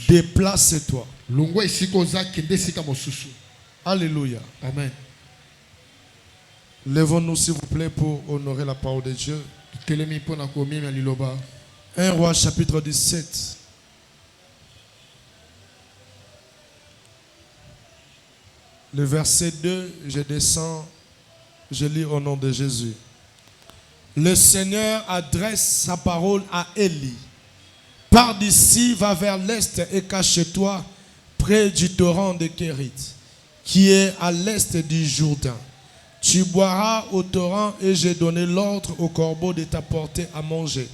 Déplace-toi. Alléluia. Amen. Lèvons-nous s'il vous plaît pour honorer la parole de Dieu. 1 Roi chapitre 17. Le verset 2, je descends, je lis au nom de Jésus. Le Seigneur adresse sa parole à Élie. Pars d'ici, va vers l'est et cache-toi près du torrent de Kérit, qui est à l'est du Jourdain. Tu boiras au torrent et j'ai donné l'ordre au corbeau de t'apporter à manger.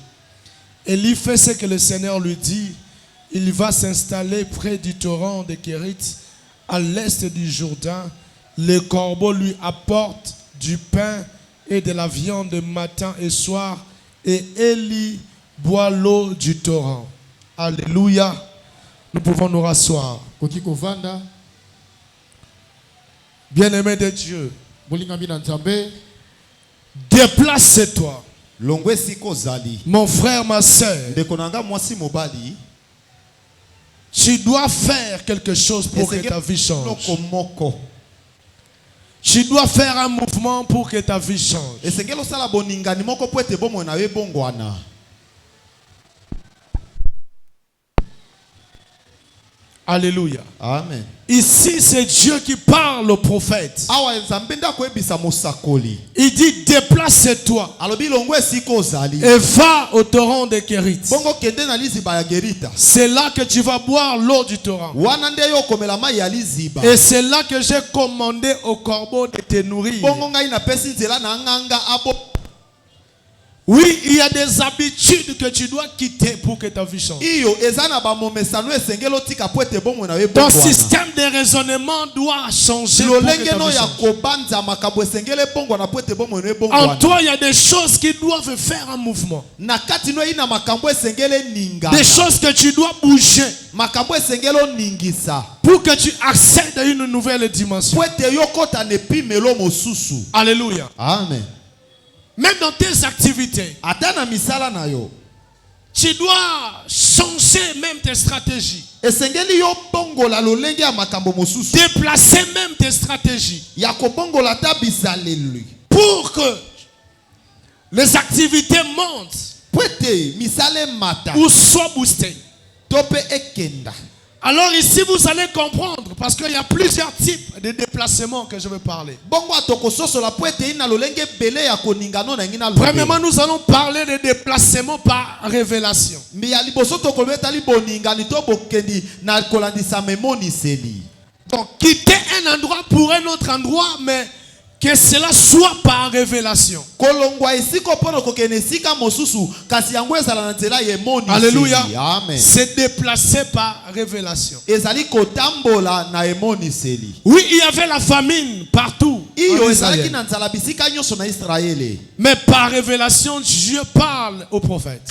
Élie fait ce que le Seigneur lui dit. Il va s'installer près du torrent de Kérit, à l'est du Jourdain. Le corbeau lui apporte du pain et de la viande matin et soir, et Élie boit l'eau du torrent. Alléluia. Nous pouvons nous rasseoir. Bien-aimé de Dieu, déplace-toi. Mon frère, ma soeur, tu dois faire quelque chose pour que ta vie change. Tu dois faire un mouvement pour que ta vie change. Alléluia. Amen. Ici, c'est Dieu qui parle au prophète. Il dit, déplace-toi et va au torrent de Kérit. C'est là que tu vas boire l'eau du torrent. Et c'est là que j'ai commandé au corbeau de te nourrir. Oui, il y a des habitudes que tu dois quitter pour que ta vie change. Ton système de raisonnement doit changer pour que ta vie change. En toi, il y a des choses qui doivent faire un mouvement. Des choses que tu dois bouger pour que tu accèdes à une nouvelle dimension. Alléluia. Amen. Même dans tes activités, tu dois changer même tes stratégies. Déplacer même tes stratégies. Pour que les activités montent ou soient boostées. Alors ici, vous allez comprendre, parce qu'il y a plusieurs types de déplacements que je vais parler. Premièrement, nous allons parler de déplacements par révélation. Donc, quitter un endroit pour un autre endroit, mais que cela soit par révélation. Alléluia. C'est déplacé par révélation. Oui, il y avait la famine partout. Mais par révélation, Dieu parle au prophète.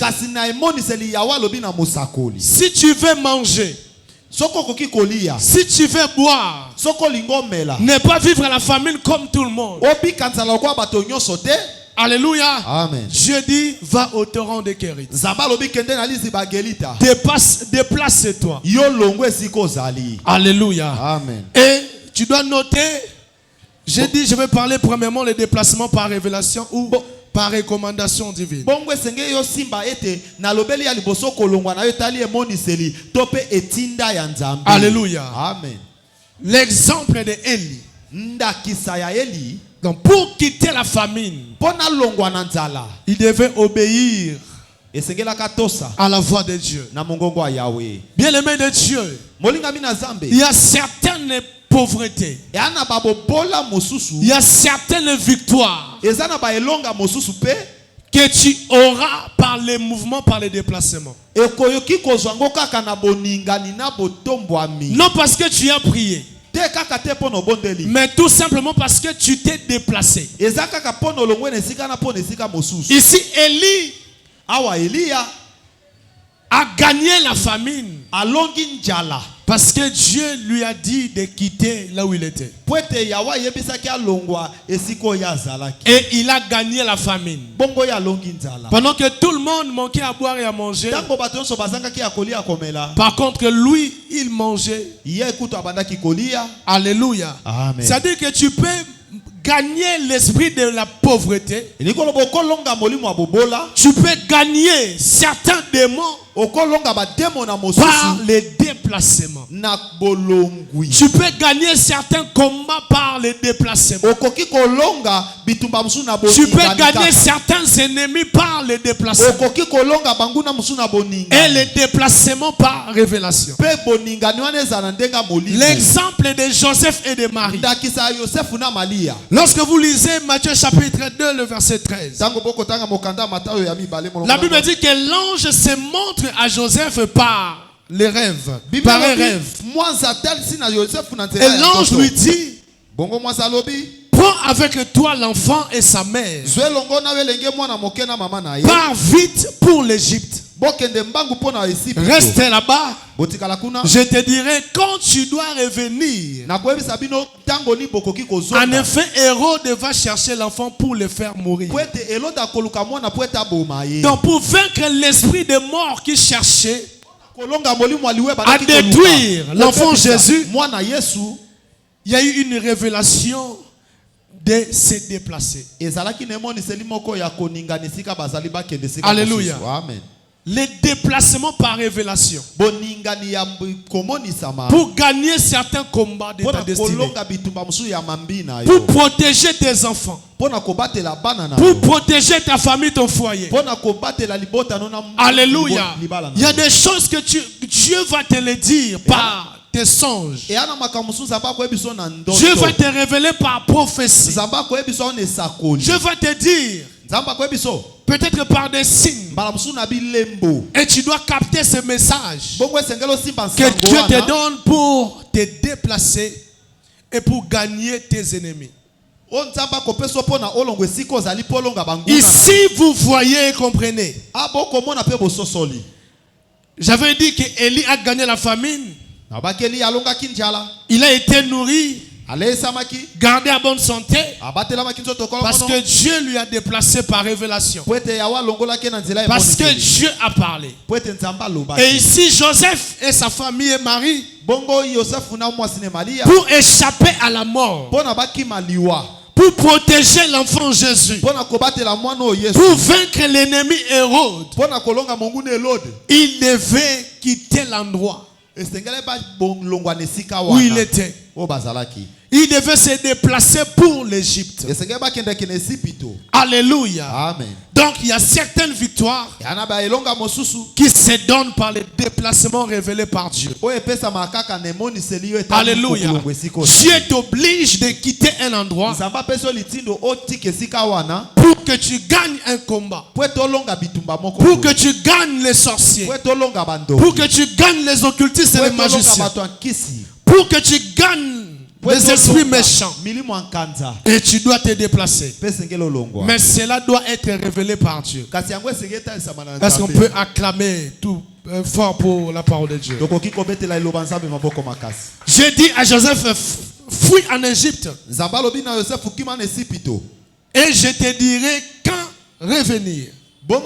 Si tu veux manger, si tu veux boire, ne pas vivre la famine comme tout le monde. Alléluia. Amen. Dieu dit, va au torrent de Kérit. Déplace-toi. Alléluia. Amen. Et tu dois noter, j'ai dit, je vais parler premièrement les déplacements par révélation ou par recommandation divine. Alléluia. Amen. L'exemple de Élie. Donc pour quitter la famine, il devait obéir à la voix de Dieu. Bien-aimé de Dieu, il y a certaines pauvretés, il y a certaines victoires que tu auras par les mouvements, par les déplacements. Non parce que tu as prié, mais tout simplement parce que tu t'es déplacé. Ici, Élie a gagné la famine Parce que Dieu lui a dit de quitter là où il était. Et il a gagné la famine. Pendant que tout le monde manquait à boire et à manger, par contre lui, il mangeait. Alléluia. C'est-à-dire que tu peux gagner l'esprit de la pauvreté. Tu peux gagner certains démons par les déplacements. Tu peux gagner certains combats par les déplacements. Tu peux gagner certains ennemis par les déplacements. Et les déplacements par révélation. L'exemple de Joseph et de Marie. Lorsque vous lisez Matthieu chapitre 2, le verset 13. La Bible dit que l'ange se montre à Joseph par les rêves. Par un rêve. Et l'ange lui dit, prends avec toi l'enfant et sa mère. Pars vite pour l'Égypte. Reste là-bas. Je te dirai quand tu dois revenir. En effet, Hérode va chercher l'enfant pour le faire mourir. Donc pour vaincre l'esprit de mort qui cherchait à détruire l'enfant Jésus, il y a eu une révélation de se déplacer. Alléluia. Amen. Les déplacements par révélation. Pour gagner certains combats de ta destinée. Pour protéger tes enfants. Pour protéger ta famille, ton foyer. Alléluia. Il y a des choses que Dieu va te les dire par tes songes. Dieu va te révéler par prophétie. Dieu va te dire, peut-être par des signes. Et tu dois capter ce message que Dieu te donne pour te déplacer et pour gagner tes ennemis. Ici, vous voyez et comprenez. J'avais dit qu'Élie a gagné la famine. Il a été nourri, gardé à bonne santé, parce que Dieu lui a déplacé par révélation. Parce que Dieu a parlé. Et ici, Joseph et sa famille et Marie, pour échapper à la mort, pour protéger l'enfant Jésus, pour vaincre l'ennemi Hérode, il devait quitter l'endroit où il était. Il devait se déplacer pour l'Égypte. Alléluia. Amen. Donc il y a certaines victoires qui se donnent par les déplacements révélés par Dieu. Alléluia. Dieu t'oblige de quitter un endroit pour que tu gagnes un combat, pour que tu gagnes les sorciers, pour que tu gagnes les occultistes et les magiciens, pour que tu gagnes les esprits méchants. Et tu dois te déplacer. Mais cela doit être révélé par Dieu. Est-ce qu'on peut acclamer tout fort pour la parole de Dieu? J'ai dit à Joseph, fuis en Égypte. Et je te dirai quand revenir. Donc,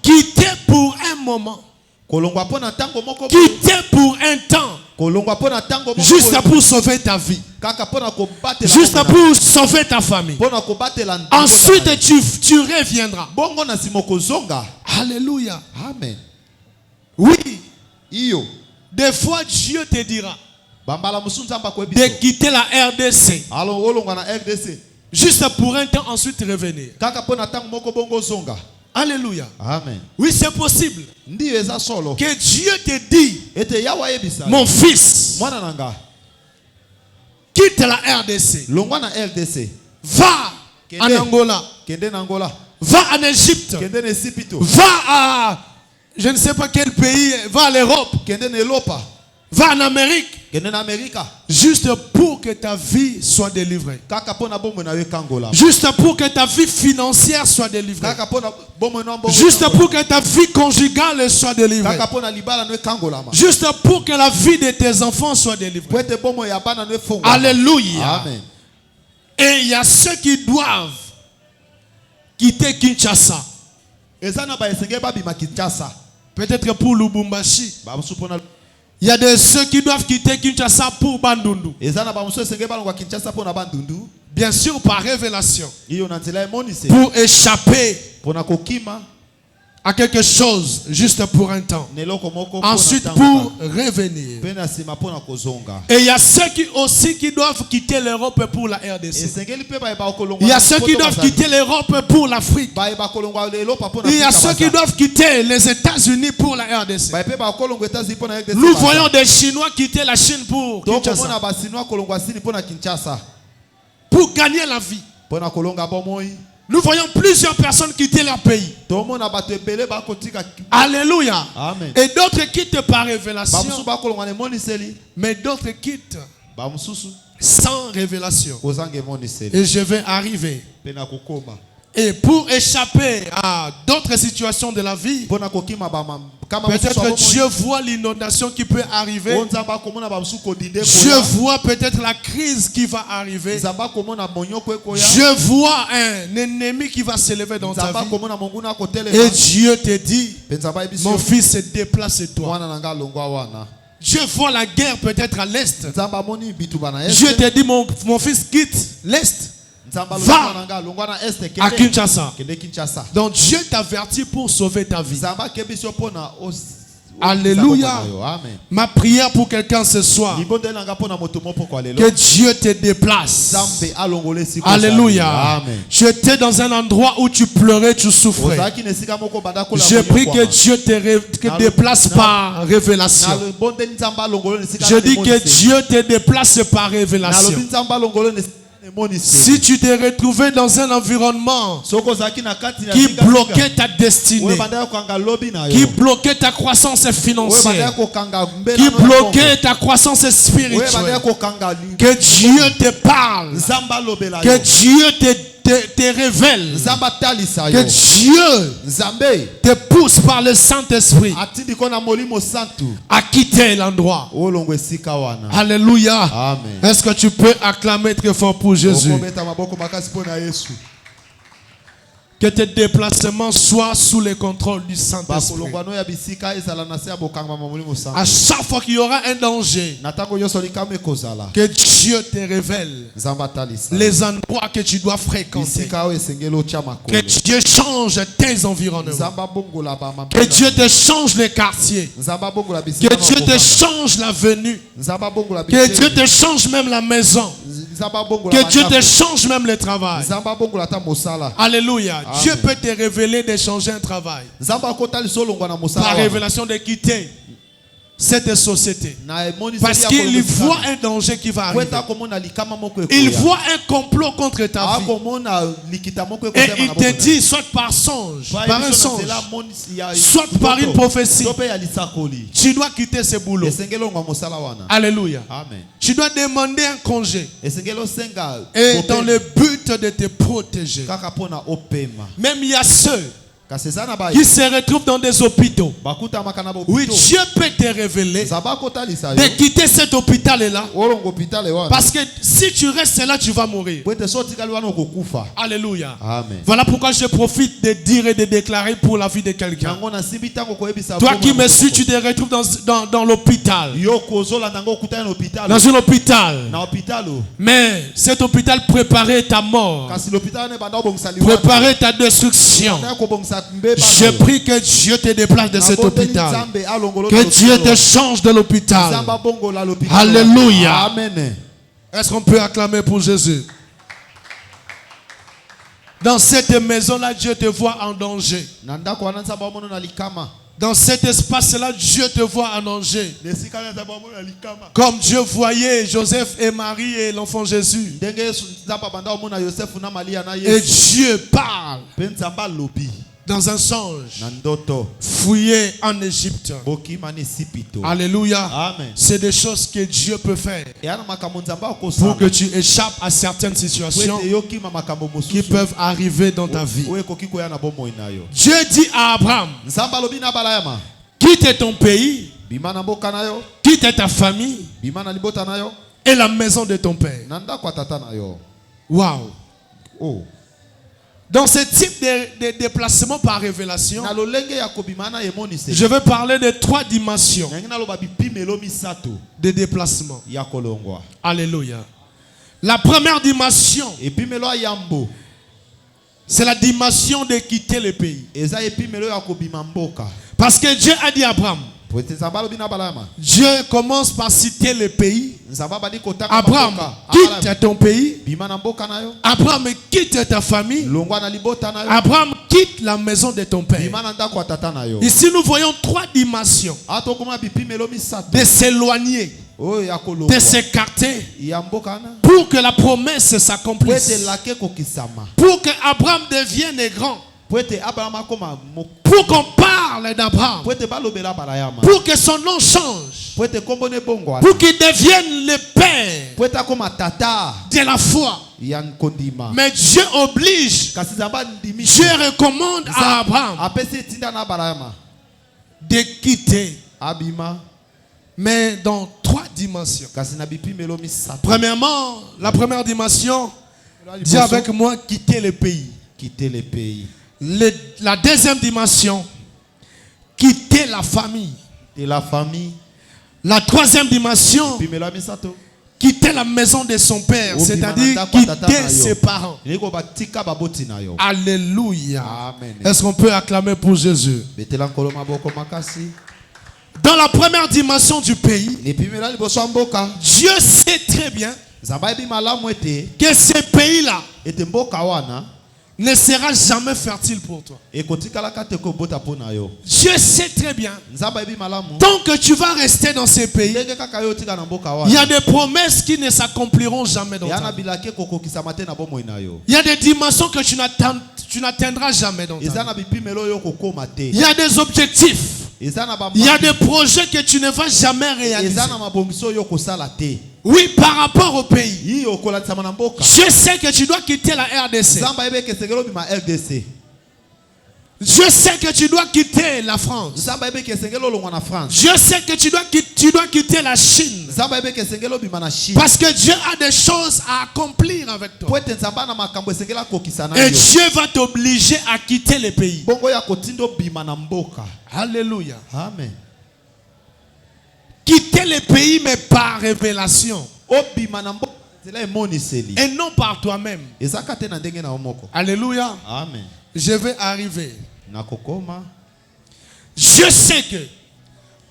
quitter pour un moment. Quitter pour un temps. Juste pour sauver ta vie. Juste pour sauver ta famille. Ensuite tu reviendras. Alléluia. Amen. Oui. Des fois Dieu te dira de quitter la RDC. Juste pour un temps, ensuite revenir. Alléluia. Amen. Oui, c'est possible. Que Dieu te dit, mon fils, quitte la RDC. Va en Angola. Va en Égypte. Va à je ne sais pas quel pays. Va à l'Europe. Va en Amérique. Kende na Amerika. Juste pour que ta vie soit délivrée. Kaka pona bombo na wekangola. Juste pour que ta vie financière soit délivrée. Kaka pona bombo na bombo. Juste pour que ta vie conjugale soit délivrée. Kaka pona libala na wekangola ma. Juste pour que la vie de tes enfants soit délivrée. Pwete bombo ya bana na wefonga. Alléluia. Amen. Et il y a ceux qui doivent quitter Kinshasa. Ezana ba esenge ba bima Kinshasa. Peut-être pour Lubumbashi. Ba musupona. Il y a de ceux qui doivent quitter Kinshasa pour Bandundu. Ezana ba musu esenge ba ngwa Kinshasa pona Bandundu. Bien sûr par révélation. Iyo na nzela emonise. Pour échapper Pona kokima à quelque chose juste pour un temps. Ensuite pour revenir. Et il y a ceux qui aussi qui doivent quitter l'Europe pour la RDC. Il y a ceux qui doivent quitter l'Europe pour l'Afrique. Il y a ceux qui doivent quitter les États-Unis pour la RDC. Nous voyons des Chinois quitter la Chine pour Kinshasa. Pour gagner la vie. Nous voyons plusieurs personnes quitter leur pays. Alléluia. Amen. Et d'autres quittent par révélation. Mais d'autres quittent sans révélation. Et je vais arriver. Et pour échapper à d'autres situations de la vie, peut-être Dieu voit l'inondation qui peut arriver. Dieu voit peut-être la crise qui va arriver. Dieu voit un ennemi qui va s'élever dans ta vie. Et Dieu te dit, mon fils, déplace-toi. Dieu voit la guerre peut-être à l'est. Dieu te dit, mon fils, quitte l'est. Va à Kinshasa. Donc Dieu t'avertit pour sauver ta vie. Alléluia. Ma prière pour quelqu'un ce soir, que Dieu te déplace. Alléluia. Tu étais dans un endroit où tu pleurais, tu souffrais. Je prie que Dieu te déplace par révélation. Je dis que Dieu te déplace par révélation. Si tu t'es retrouvé dans un environnement qui bloquait ta destinée, qui bloquait ta croissance financière, qui bloquait ta croissance spirituelle, que Dieu te parle, que Dieu te révèle, que Dieu te pousse par le Saint-Esprit à quitter l'endroit. Alléluia. Est-ce que tu peux acclamer très fort pour Jésus? Que tes déplacements soient sous le contrôle du Saint-Esprit. À chaque fois qu'il y aura un danger, que Dieu te révèle les endroits que tu dois fréquenter. Que Dieu change tes environnements. Que Dieu te change les quartiers. Que Dieu te change la venue. Que Dieu te change même la maison. Que Dieu te change même le travail. Alléluia. Dieu peut te révéler d'échanger un travail. Par révélation de quitter cette société. Parce qu'il voit un danger qui va arriver. Il voit un complot contre ta vie. Et il te dit, soit par songe, par un songe, soit par une prophétie, tu dois quitter ce boulot. Alléluia. Tu dois demander un congé. Et dans le but de te protéger. Même il y a ceux qui se retrouvent dans des hôpitaux. Oui, Dieu peut te révéler de quitter cet hôpital-là. Parce que si tu restes là, tu vas mourir. Alléluia. Amen. Voilà pourquoi je profite de dire et de déclarer pour la vie de quelqu'un. Toi qui me suis, tu te retrouves dans l'hôpital. Dans un hôpital. Mais cet hôpital préparait ta mort. Préparait ta destruction. Je prie que Dieu te déplace de cet hôpital. Que Dieu te change de l'hôpital. Alléluia. Amen. Est-ce qu'on peut acclamer pour Jésus? Dans cette maison-là, Dieu te voit en danger. Dans cet espace-là, Dieu te voit en danger. Comme Dieu voyait Joseph et Marie et l'enfant Jésus. Et Dieu parle. dans un songe, na ndoto fouiller en Égypte. bokima ne sipito. Alléluia. Amen. C'est des choses que Dieu peut faire Et ana makambo nzamba pour okosala que tu échappes à certaines situations kwete yokima makambo qui mosusu peuvent arriver dans ta vie. oyo ekoki koya na bomoi na yo. Dieu dit à Abraham, Nzamba alobi na balayama quitte ton pays, bima na mboka na yo, quitte ta famille bima na libota na yo, et la maison de ton père. na ndako ya tata na yo. Waouh. Oh. Dans ce type de déplacement par révélation, Na lolenge ya kobima na emonise. je vais parler de 3 dimensions Nangi na loba bipimelo misato de déplacement. ya kolongwa. Alléluia. La première dimension, Epimelo ya yambo. c'est la dimension de quitter le pays. Eza epimelo ya kobima mboka. Parce que Dieu a dit à Abraham, Poete nzamba alobi na balayama. Dieu commence par citer le pays. Nzamba badi kotanga Abraham, mboka. quitte ton pays. Bima na mboka na yo. Abraham, quitte ta famille. Longwa na libota na yo. Abraham, quitte la maison de ton père. Bima na ndako ya tata na yo. Ici, nous voyons 3 dimensions Ato koma bipimelo misato. de s'éloigner, Oyo ya kolongwa. de s'écarter Ya mboka na. pour que la promesse Poete s'accomplisse. lake kokisama. Pour que Abraham devienne grand. Poete Abraham akoma moko. Pour qu'on parle d'Abraham. Poete balobela balayama. Pour que son nom change. Poete kombone bongo. Pour qu'il devienne le père Poete akoma tata. de la foi. Ya kondima. Mais Dieu oblige, Kasi nzamba ndimi. Dieu recommande à Abraham Apesi tinda na balayama. de quitter, Abima. mais dans 3 dimensions. Kasi na bipimelo misato. Premièrement, la première dimension, dis avec moi, quitter le pays. Quitter le pays. La deuxième dimension, quitter la famille. Et la famille. La troisième dimension, Bipimelo misato. quitter la maison de son père, Obima c'est-à-dire na ndako ya tata na quitter yo. ses parents. Niko batika baboti na yo. Alléluia. Amen. Est-ce qu'on peut acclamer pour Jésus? Betela nkolo maboko makasi. Dans la première dimension du pays, Epimelo liboso ya mboka. Dieu sait très bien Nzamba ebi malamu ete. que ce pays-là Ete mboka wana. ne sera jamais fertile pour toi. Ekotikalaka te kobota po na yo. Dieu sait très bien, Nzamba ebi malamu. tant que tu vas rester dans ce pays, Ndenge kaka yo tika na mboka il y wana. a des promesses qui ne s'accompliront jamais dans ta Yana vie. bilake kokokisama te na bomoi na yo. Il y a des dimensions que tu n'atteindras jamais dans ta Eza vie. na bipimelo yo kokoma te. Il y a des objectifs. Eza na ba. Il y a des projets que tu ne vas jamais réaliser. Eza na mabongiso yo kosala te. Oui, par rapport au pays. Yi okolatisama na mboka. Je sais que tu dois quitter la RDC. Nzamba ebe kesengelo bima RDC. Je sais que tu dois quitter la France. Nzamba ebe kesengelo longwa na France. Je sais que tu dois quitter la Chine. Nzamba ebe kesengelo bima na Chine. Parce que Dieu a des choses à accomplir avec toi. Poete nzamba na makambo esengela kokisa na Et yo. Dieu va t'obliger à quitter le pays. Bongo ya kotindo bima na mboka. Alléluia. Amen. Quitter le pays, mais par révélation. Obima na mboka nzela emoniseli. Et non par toi-même. Ezaka te na ndenge na omoko. Alléluia. Amen. Je vais arriver. Na kokoma. Je sais que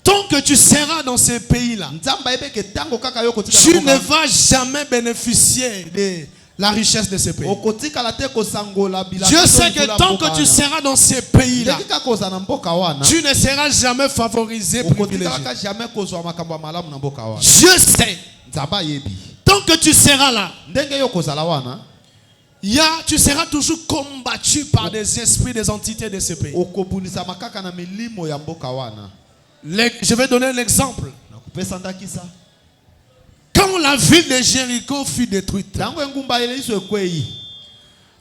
tant que tu seras dans ces pays-là, Nzamba ebe ke tango kaka yo kotika tu na ne mboka. vas jamais bénéficier de la richesse de ces pays. Okotika la te kosangola bila. Je sais que tant que tu seras dans ces pays-là, Ndenge kaka koza na mboka wana. tu ne seras jamais favorisé, Okotika privilégié. kaka jamais kozwa makambo ya malamu na mboka wana. Je sais, Nzamba yebi. tant que tu seras là, Ndenge yo kozala wana. tu seras toujours combattu par des esprits, des entités de ce pays. Okobunisa makaka na milimo ya mboka wana. Je vais donner un exemple. Nakupesa ndakisa. Quand la ville de Jéricho fut détruite, Tango engumba ile iso ekwei.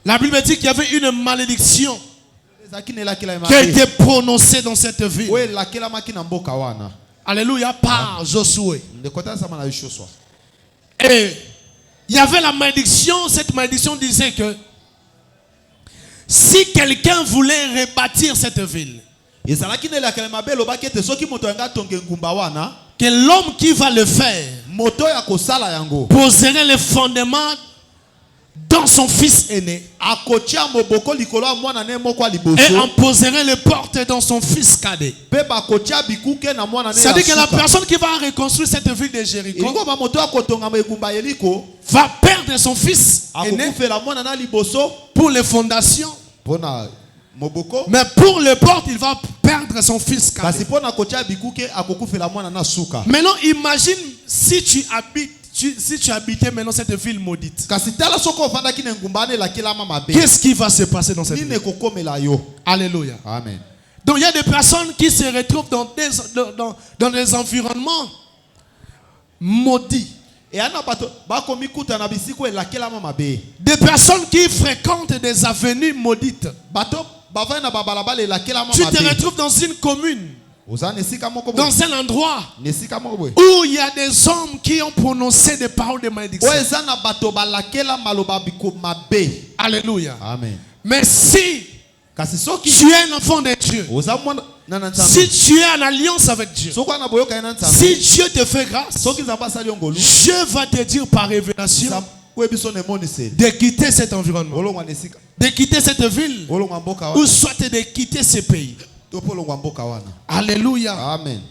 la Bible dit qu'il y avait une malédiction Ezaki ne lakela qui a ema. été prononcée dans cette ville. We lakela maki na mboka wana. Alléluia, par Josué. Ndekota sama na Yoshua. Et il y avait la malédiction. Cette malédiction disait que si quelqu'un voulait rebâtir cette ville, Ezalaki ne lakela mabe lobaki te soki moto yanga tonge ngumba wana. que l'homme qui va le faire Moto ya kosala yango. poserait les fondements dans son fils aîné Akotia moboko likolo ya mwana ne moko ya et liboso. en poserait les portes dans son fils cadet. Pe bakotia bikuke na mwana ne. C'est-à-dire que la personne qui va reconstruire cette ville de Jéricho Iliko ba moto ya kotonga ngumba yeliko. va perdre son fils aîné Akokufela mwana na liboso. pour les fondations, Pona moboko. mais pour les portes, il va perdre son fils cadet. Kasi pona kotia bikuke akokufela mwana na suka. Maintenant, imagine si tu habites, si tu habitais maintenant cette ville maudite, Kasi tala soko ofanda ki ngumbane la kila mama be. qu'est-ce qui va se passer dans cette Ni ville? ne kokomela yo. Alléluia. Amen. Donc il y a des personnes qui se retrouvent dans des environnements maudits. Et ana bato bako mikuta na bisiko la kila mama be. Des personnes qui fréquentent des avenues maudites. Bato bava na babalabala la kila mama Tu be. te retrouves dans une commune, Ozane sika moko bo. dans un endroit Nesika moko bo. où il y a des hommes qui ont prononcé des paroles de malédiction. Oezana bato balakela maloba biko mabe. Alléluia. Amen. Mais si Kasi soki tu es un enfant de Dieu, ozamwana nana nzambe. si tu es en alliance avec Dieu, Soko ana boyoka ina nzambe. si Dieu te fait grâce, Soki nzamba sali ngolu. Dieu va te dire par révélation Webiso ne monise. de quitter cet environnement, Olongwa nesika. de quitter cette ville, Olongwa mboka ou wana. soit de quitter ce pays. Topo olongwa mboka wana. Alléluia. Amen.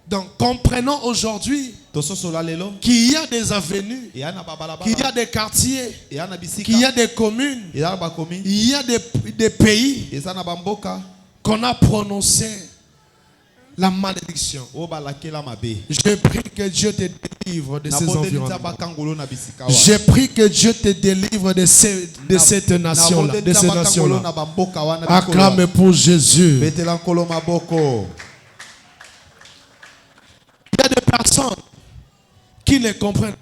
Donc comprenons aujourd'hui Tososola lelo. qu'il y a des avenues, Et ana babalabala. qu'il y a des quartiers, Et ana bisika. qu'il y a des communes, Et ana bakomi. il y a des pays Et ana bamboka. qu'on a prononcé la malédiction. O balakela mabe. Je prie que Dieu te délivre de ces environnements. environnements. Je prie que Dieu te délivre de cette nation-là, de ces nations-là. Acclame pour Jésus. Il y a des personnes qui ne comprennent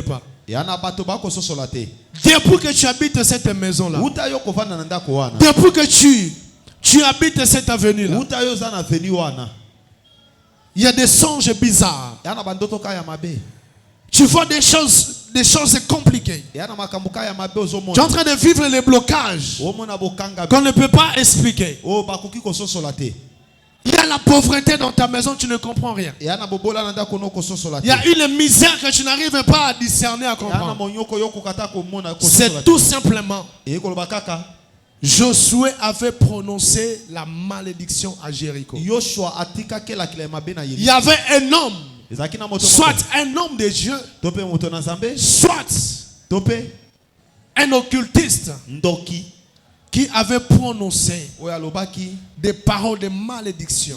pas. Depuis que tu habites cette maison-là, depuis que tu habites cette avenue-là, il y a des songes bizarres. Tu vois des choses compliquées. Tu es en train de vivre les blocages qu'on ne peut pas expliquer. Il y a la pauvreté dans ta maison, tu ne comprends rien. Il y a une misère que tu n'arrives pas à discerner, à comprendre. C'est tout simplement, Josué avait prononcé la malédiction à Jéricho. Il y avait un homme, soit un homme de Dieu, soit un occultiste, qui avait prononcé des paroles de malédiction.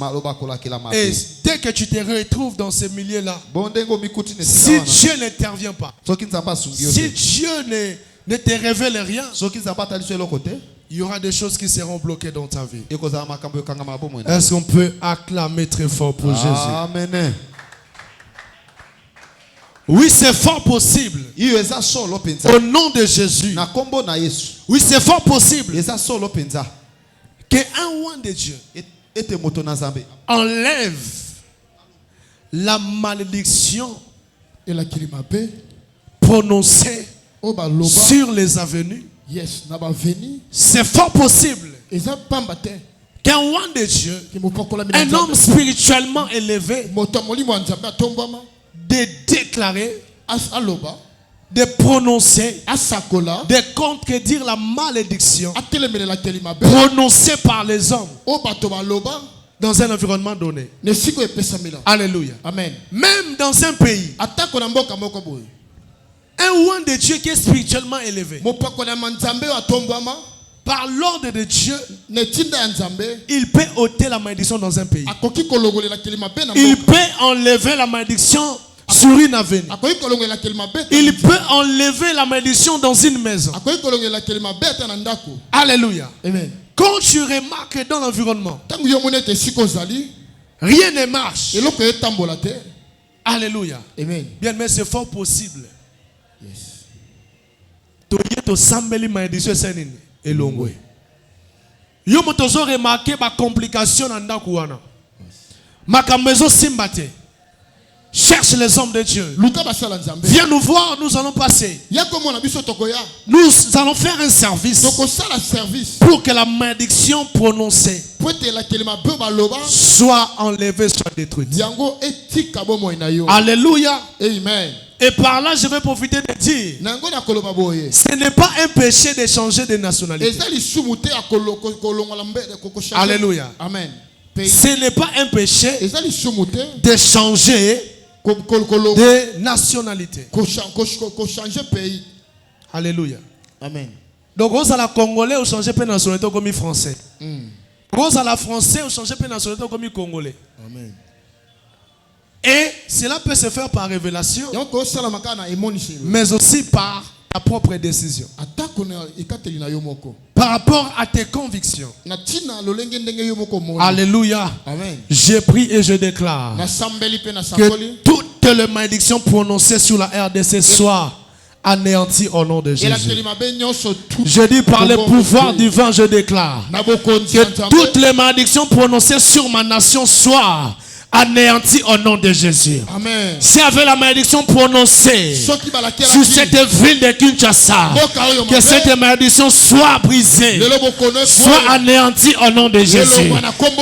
Et dès que tu te retrouves dans ce milieu-là, si Dieu n'intervient pas, si Dieu ne te révèle rien, il y aura des choses qui seront bloquées dans ta vie. Est-ce qu'on peut acclamer très fort pour Jésus? Amen. Oui, c'est fort possible. Au nom de Jésus. Oui, c'est fort possible qu'un roi de Dieu enlève la malédiction prononcée sur les avenues. C'est fort possible qu'un roi de Dieu, un homme spirituellement élevé, de déclarer, de prononcer, de contredire la malédiction prononcée par les hommes dans un environnement donné. Alléluia. Amen. Même dans un pays, un roi de Dieu qui est spirituellement élevé, par l'ordre de Dieu, il peut ôter la malédiction dans un pays. Il peut enlever la malédiction sur une avenue. Il peut enlever la malédiction dans une maison. Alléluia. Amen. Quand tu remarques dans l'environnement, rien ne marche. Alléluia. Amen. Bien, mais c'est fort possible. Yes. Yo motozo remarqué ba complication na ndaku wana. Makambo ezo simbate. Cherche les hommes de Dieu. Viens nous voir, nous allons passer. Nous allons faire un service pour que la malédiction prononcée soit enlevée, soit détruite. Alléluia. Amen. Et par là, je vais profiter de dire, ce n'est pas un péché de changer de nationalité. Alléluia. Amen. Ce n'est pas un péché de changer de nationalité. Alléluia. Amen. Donc, vous allez congolais, vous changez de nationalité comme français. Vous allez français, vous changez de nationalité comme congolais. Amen. Et cela peut se faire par révélation, yango tosalamaka na emoniseli mais aussi par ta propre décision. atako na ekateli na yo moko Par rapport à tes convictions. na tina lolenge ndenge yo moko moni. Alléluia. Amen. Je prie et je déclare Na sambeli pe na que sakoli toutes les malédictions prononcées sur la RDC soient anéanties au nom de Jésus. elakeli mabe nyonso tu Je dis par le pouvoir divin, je déclare na bokonzi que ya Nzambe toutes les malédictions prononcées sur ma nation soient anéanties au nom de Jésus. Amen. Si avec la malédiction prononcée soki balakela sur cette ville de Kinshasa, que cette malédiction soit brisée, lelo bokono soit anéantie au nom de Jésus.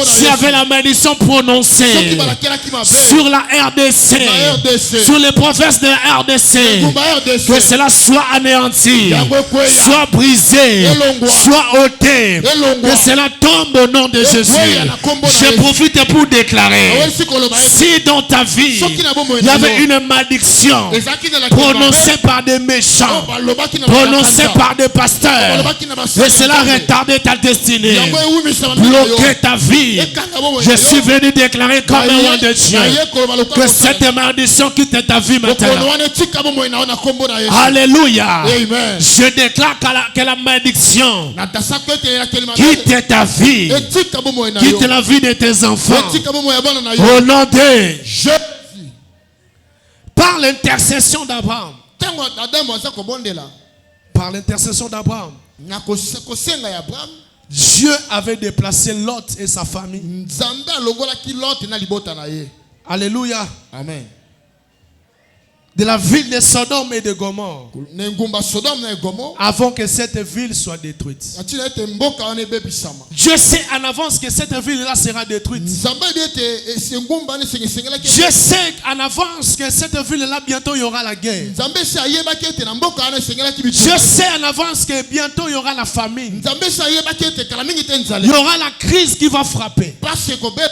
Si avec la malédiction soki prononcée balakela ki mabe sur la RDC, na RDC sur les provinces de la RDC, kumba RDC que cela soit anéanti, yango ekweya soit brisé, elongwa soit ôté, elongwa que cela tombe au nom de Jésus. na kombo na Je Yesu. profite pour déclarer, awesi koloba ete si dans ta vie, soki na bomoi il y na avait yo une malédiction ezalaki na prononcée par des méchants, balobaki na prononcée bakanza. par des pasteurs, balobaki na et cela retardait ta destinée, yango ewumisa mabe na yo bloquer ta vie. ekanga bomoi Je na yo. suis venu déclarer comme un roi de Dieu Naye koloba lokola que mosala. cette malédiction quitte ta vie Bokono maintenant. wana etika bomoi na yo na kombo na Yesu. Alléluia. Amen. Je déclare que la malédiction na tasako ete elakeli mabe quitte ta vie, etika bomoi na yo quitte la vie de tes enfants. etika bomoi ya bana na yo Au nom de, Jésus. par l'intercession d'Abraham, ntango adamu aza kobondela par l'intercession d'Abraham, na kosenga ya abraham Dieu avait déplacé Lot et sa famille. nzambe alongolaki lote na libota na ye. Alléluia. Amen. De la ville de Sodome et de Gomorre, na ngumba sodome na egomo avant que cette ville soit détruite. atina ete mboka wana ebebisama Dieu sait en avance que cette ville-là sera détruite. nzambe ayebi ete ngumba wana esengesengelaki Dieu sait en avance que cette ville-là, bientôt, il y aura la guerre. nzambe esi ayebaki ete na mboka wana esengelaki Dieu bitumba sait en avance que bientôt, il y aura la famine. nzambe esi ayebaki ete kala mingi te Il y nzale aura la crise qui va frapper. pasi ekobeba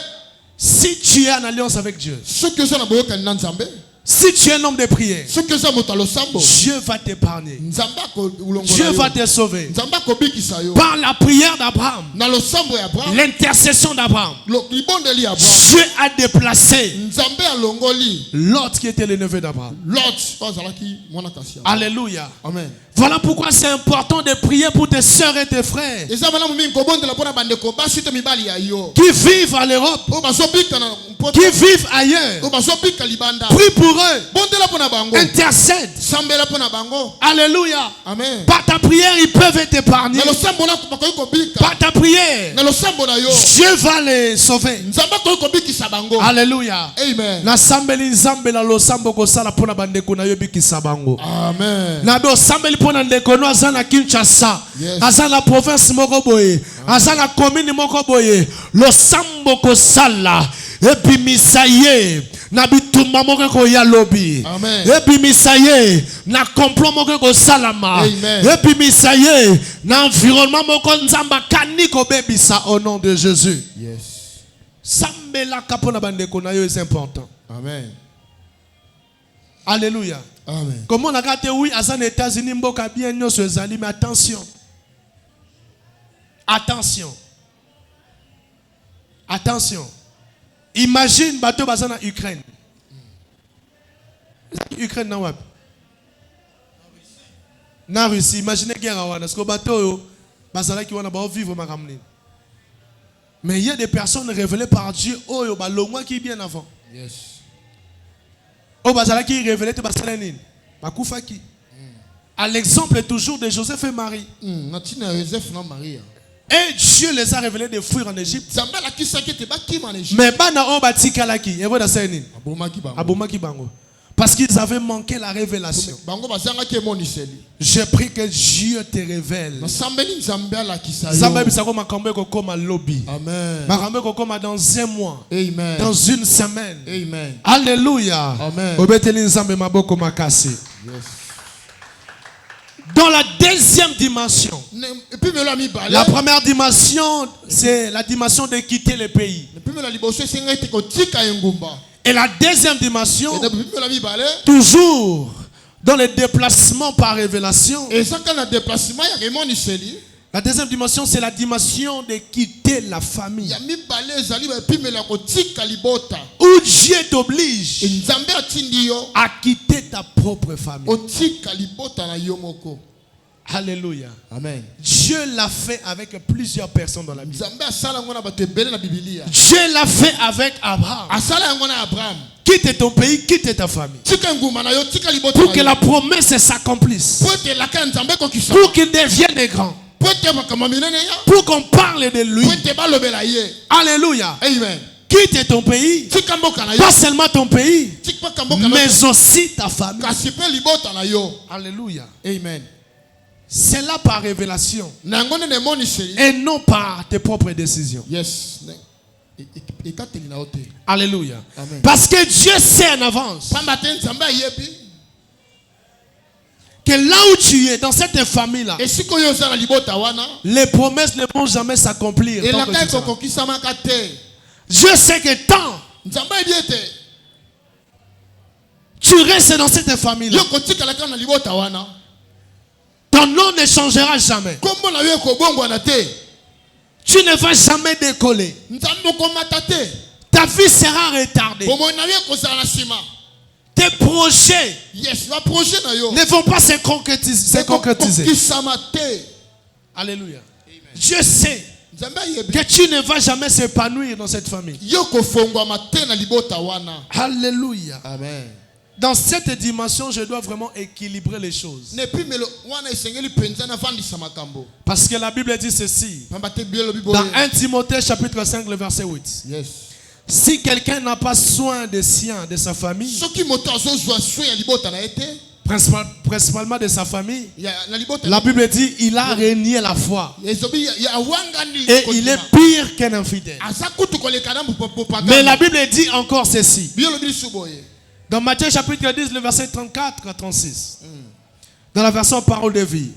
Si tu es en alliance avec Dieu, soki oza na boyokani na nzambe si tu es un homme de prière, soki oza moto ya losambo Dieu va t'épargner. nzambe Dieu akolongola va yo te sauver. nzambe akobikisa yo Par la prière d'Abraham, na losambo ya abraham l'intercession d'Abraham, libondeli ya abraham Dieu a déplacé nzambe alongoli Lot qui était le neveu d'Abraham. lot oyo azalaki mwana kasi ya Alléluia. amen Voilà pourquoi c'est important de prier pour tes soeurs et tes frères eza malamu mingi kobondela mpo na bandeko basi to mibali ya yo qui vivent à l'Europe, oyo bazobika na poto qui vivent ailleurs. oyo bazobika libanda Prie pour eux. bondela mpo na bango Intercède. sambela mpo na bango Alléluia. amen Par ta prière, ils peuvent t'épargner. na losambo na bakoki kobika Par ta prière, na losambo na yo Dieu va les sauver. nzambe akoki kobikisa bango Alléluia. amen Na sambeli nzambe na losambo kosala pona bandeko na yo bikisa bango. amen Na do sambeli pona ndeko no aza na Kinshasa, Yes. aza na province moko boye, aza na commune moko boye, losambo kosala ebimisa ye na bitumba moko koya lobi. Amen. Ebimisa ye na complot moko kosalama. Amen. Ebimisa ye na environnement moko nzamba kaniko bebisa au nom de Jésus. yes Sambela kapona bandeko na yo, c'est important. amen Alléluia. amen Comment on a gâté, oui, à les États-Unis, mboka bien nyo se zali, mais attention. Attention. Attention. Imagine bateau baza na Ukraine. Ukraine na wapi? Na Russie. Imaginez guerre wana. Parce que bateau yo bazala ki wana ba vivre makamni. Mais il y a des personnes révélées par Dieu oyo ba longwa ki bien avant. yes Oh, bazala qui révélé te basalanine. Bakufa qui. À l'exemple toujours de Joseph et Marie. na tina Joseph na Maria Et Dieu les a révélés de fuir en Égypte. nzambe alakisaki ete bakima na Égypte Mais bana o batikalaki. Et voilà ça nini. abomaki bango Abomaki bango. Parce qu'ils avaient manqué la révélation. bango bazangaki emoniseli Je prie que Dieu te révèle. nasambeli nzambe alakisa yo Zamba bisako makambo kokoma lobby. amen Makambo kokoma dans un mois. amen Dans une semaine. amen Alléluia. Amen. Obeteli nzambe maboko makasi. yes Dans la deuxième dimension. epimelo ya mibale La première dimension, c'est la dimension de quitter le pays. epimelo ya liboso esenga ete kotika engumba Et la deuxième dimension, epimelo ya mibale toujours dans le déplacement par révélation, ezaka na déplacement ya emoniseli La deuxième dimension, c'est la dimension de quitter la famille. Ya mibale ezali bapimela kotika libota. Où Dieu t'oblige Nzambe atindi yo à quitter ta propre famille. otika libota na yo moko. Alléluia. Amen. Dieu l'a fait avec plusieurs personnes dans la Bible. Nzambe asala ngona bato ebele na Biblia. Dieu l'a fait avec Abraham. Asala ngona Abraham. Quitte ton pays, quitte ta famille. Tika nguma na yo tika libota. Pour que la promesse s'accomplisse. Pour te la kan Nzambe ko kisa. Pour qu'il devienne grand. Pour te makama minene ya. Pour qu'on parle de lui. Pour te balobela ye. Alléluia. Amen. Quitte ton pays. Tika mboka na yo. Pas seulement ton pays, Tika mboka na yo. mais aussi ta famille. Kasi pe libota na yo. Alléluia. Amen. C'est là par révélation. Nangone ne moni seri. Et non par tes propres décisions. Yes. Ekateli na ote. Alléluia. Amen. Parce que Dieu sait en avance Pamba te Nzambe yebi. que là où tu es, dans cette famille-là, Esiko yo za na libota wana. les promesses ne vont jamais s'accomplir. Et tant la que kai tu seras. ko kisama kate. Dieu sait que tant Nzambe yebiete. tu restes dans cette famille-là, Yo kotika la kana libota wana. ton nom ne changera jamais. Kombo na yo ko bongo na te. Tu ne vas jamais décoller. Nzambe ko matate. Ta vie sera retardée. Bomo na yo ko sala sima. Tes projets Yes, va projet na yo. ne vont pas se concrétiser. Kisama te. Alléluia. Dieu sait Nzambe yebi. que tu ne vas jamais s'épanouir dans cette famille. Yo ko fongwa mate na libota wana. Alléluia. Amen. Dans cette dimension, je dois vraiment équilibrer les choses. Ne pimelo wana esengeli penza na fandisa makambo. Parce que la Bible dit ceci. Pamba te bielo bibo. Dans 1 Timothée chapitre 5, le verset 8. Yes. Si quelqu'un n'a pas soin des siens, de sa famille, Soki moto azozwa soin ya libota na ete. principalement de sa famille, Ya na libota. la Bible dit il a renié la foi. Ezobi ya wangani. Et il est pire qu'un infidèle. Asa kutu kolekana popagana. Mais la Bible dit encore ceci. Bielo bi suboye. Dans Matthieu chapitre 10, le verset 34 à 36. Dans la version parole de vie.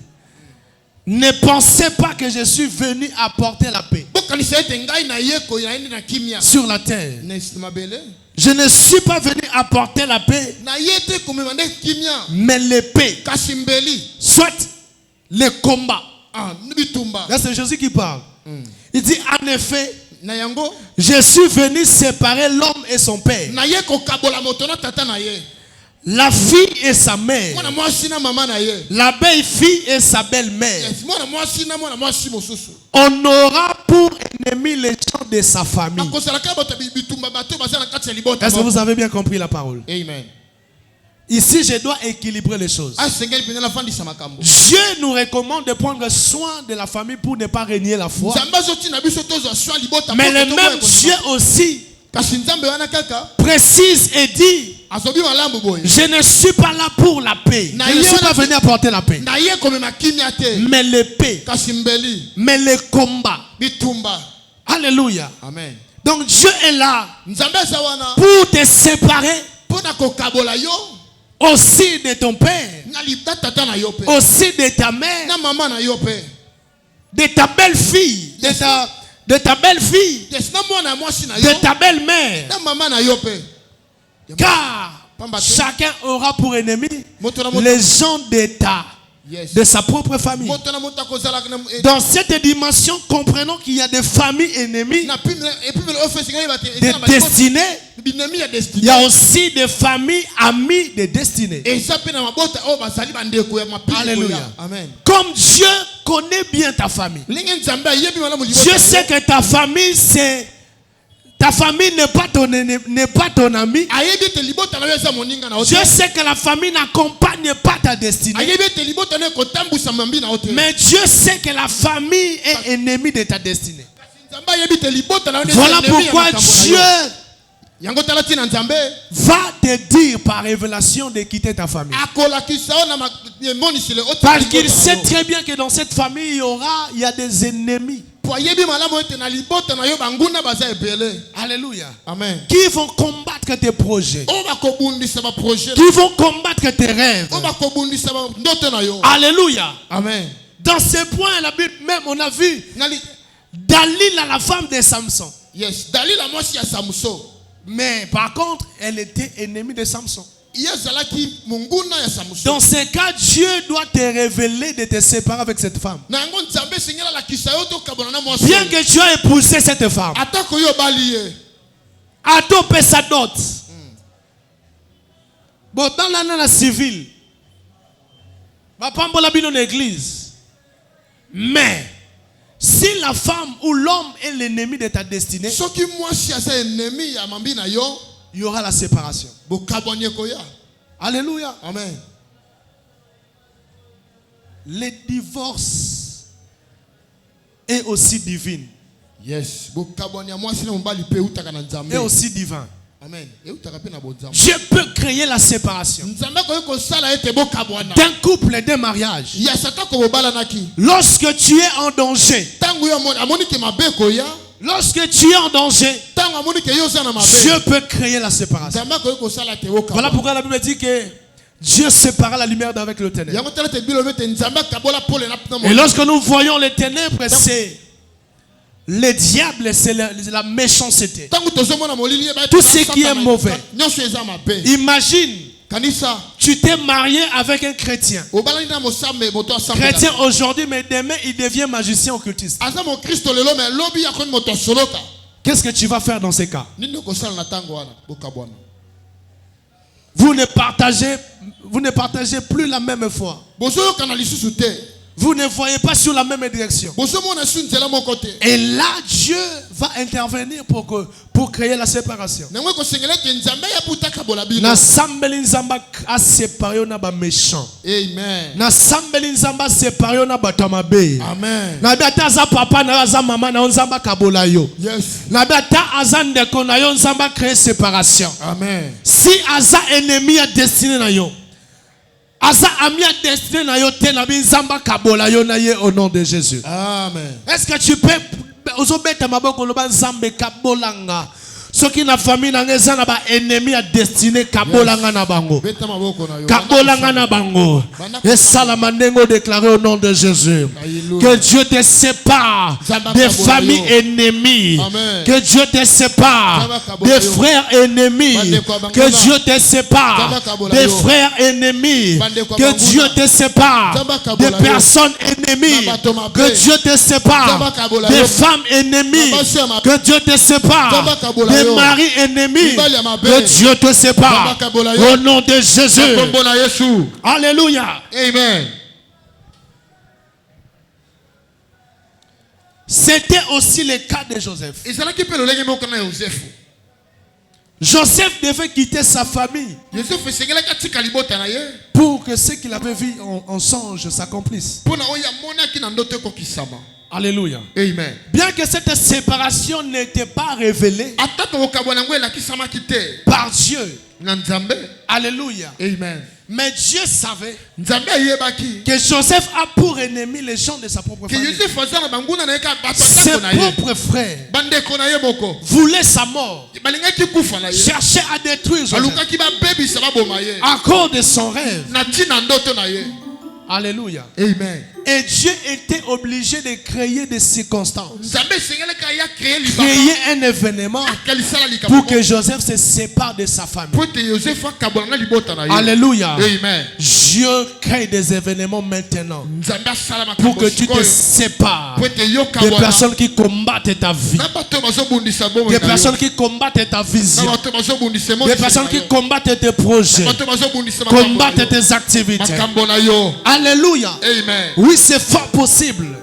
Ne pensez pas que je suis venu apporter la paix Bokanisa ete ngai na yeko ya ende na kimia. sur la terre. Mabele. Je ne suis pas venu apporter la paix, Na yete komemande kimia. mais l'épée. Kasimbeli. Soit le combat. Ah, bitumba. Là, c'est Jésus qui parle. Il dit, en effet, Na yango. je suis venu séparer l'homme et son père, Na yeko kabola moto na tata na ye. la fille et sa mère, Mwana mwasi na mama na ye. la belle fille et sa belle-mère. Yes, mwana mwasi na mwana mwasi mosusu. On aura pour ennemi les gens de sa famille. Bakosala ka bato bitumba bato bazana kati ya libota. Est-ce que vous avez bien compris la parole? Amen. Ici, je dois équilibrer les choses. Asengeli pena la fandi sama kambo. Dieu nous recommande de prendre soin de la famille pour ne pas renier la foi. Nzambe zoti na biso tozo soin libota. Mais le même Dieu aussi Kasi nzambe wana kaka. précise et dit, Azobi malambo boye. je ne suis pas là pour la paix. Je ne suis pas venu apporter la paix. Na ye komema kimia te. Mais l'épée, Kasimbeli. mais le combat. Bitumba. Alléluia. Amen. Donc Dieu est là Nzambe za wana. pour te séparer Pona ko kabola yo. aussi de ton père, Na libata tata na yo pe. aussi de ta mère, Na mama na yo pe. de ta belle-fille, de ta belle-fille, Yes, na mwana mwasi na yo. de ta belle-mère. Na mama na yo pe. Car Pamba te. chacun aura pour ennemi Moto na moto. les gens d'État, Yes. de sa propre famille. Moto na moto kozala na. Dans cette dimension, comprenons qu'il y a des familles ennemies, Na pimela et puis le office ngai bate. des destinées. Binemi ya Il destiny. y a aussi des familles amies de destinée. Et ça pe na mabota o bazali bandeko ya mapili. Alléluia. Amen. Comme Dieu connaît bien ta famille. Linge nzambe yebi malamu libota. Dieu sait que ta famille, ta famille n'est pas ton ami. Ayebi te libota na yo za moninga na ote. Dieu sait que la famille n'accompagne pas ta destinée. Ayebi te libota na ko tambusa mambi na ote. Mais Dieu sait que la famille est ennemie de ta destinée. Nzambe yebi te libota na yo. Voilà pourquoi Dieu yango tala tina nzambe va te dire par révélation de quitter ta famille. akola kisao na moni sile ote. Parce qu'il sait très bien que dans cette famille, il y a des ennemis. Po yebi malamu ete na libota na yo banguna baza ebele. Alléluia. Amen. Qui vont combattre tes projets. O bakobundisa ba projet. Qui vont combattre tes rêves. O bakobundisa ba ndoto na yo. Alléluia. Amen. Dans ce point, la Bible même, on a vu Nali Dalila, la femme de Samson. yes, Dalila mwasi ya Samson. Mais par contre, elle était ennemie de Samson. Dans ces cas, Dieu doit te révéler de te séparer avec cette femme. Bien que tu aies épousé cette femme, Ato paie sa dot. Bon, dans la civile, va pas dans l'église. Mais si la femme ou l'homme est l'ennemi de ta destinée, il y aura la séparation. Alléluia. Amen. Le divorce est aussi divin. Yes. Et aussi divin. Amen. Dieu peut créer la séparation d'un couple et d'un mariage. Lorsque tu es en danger, Dieu peut créer la séparation. Voilà pourquoi la Bible dit que Dieu sépara la lumière d'avec le ténèbre. Et lorsque nous voyons les ténèbres, c'est le diable, c'est la méchanceté. Tout ce qui est mauvais. Imagine, tu t'es marié avec un chrétien. Chrétien aujourd'hui, mais demain il devient magicien occultiste. Qu'est-ce que tu vas faire dans ces cas? Vous ne partagez plus la même foi. Vous ne voyez pas sur la même direction. Et là, Dieu va intervenir pour créer la séparation. Na sambeli nzamba a séparé na ba méchant. Amen. Na sambeli nzamba séparé na ba tamabe. Amen. Na bata za papa na za maman na nzamba kabola yo. Yes. Na bata azande ko na yo nzamba créer séparation. Amen. Si aza ennemi a destiné na yo, Asa ami a destiné na yo te na binzamba kabola yo na ye au nom de Jésus. Amen. Est-ce que tu peux ozobeta maboko loba nzambe kabolanga? Soki na famille na ngeza na ba ennemi a destiné kabolanga na bango. Kabolanga na bango. Et salamandengo déclaré au nom de Jésus. Que Dieu te sépare des familles ennemies. Que Dieu te sépare des frères ennemis. Que Dieu te sépare des frères ennemis. Que Dieu te sépare des personnes ennemies. Que Dieu te sépare des femmes ennemies. Que Dieu te sépare des maris ennemis. Que Dieu te sépare au nom de Jésus. Alléluia. Amen. C'était aussi le cas de Joseph. Joseph devait quitter sa famille pour que ce qu'il avait vu en songe s'accomplisse. Alléluia. Amen. Bien que cette séparation n'était pas révélée par Dieu. Alléluia. Amen. Mais Dieu savait que Joseph a pour ennemi les gens de sa propre famille. Ses propres frères voulaient sa mort, cherchaient à détruire Joseph à cause de son rêve. Alléluia. Amen. Et Dieu était obligé de créer des circonstances, créer un événement pour que Joseph se sépare de sa famille. Alléluia. Amen. Dieu crée des événements maintenant pour que tu te sépares des personnes qui combattent ta vie, des personnes qui combattent ta vision, des personnes qui combattent tes projets, combattent tes activités. Alléluia. Amen. Oui, c'est fort possible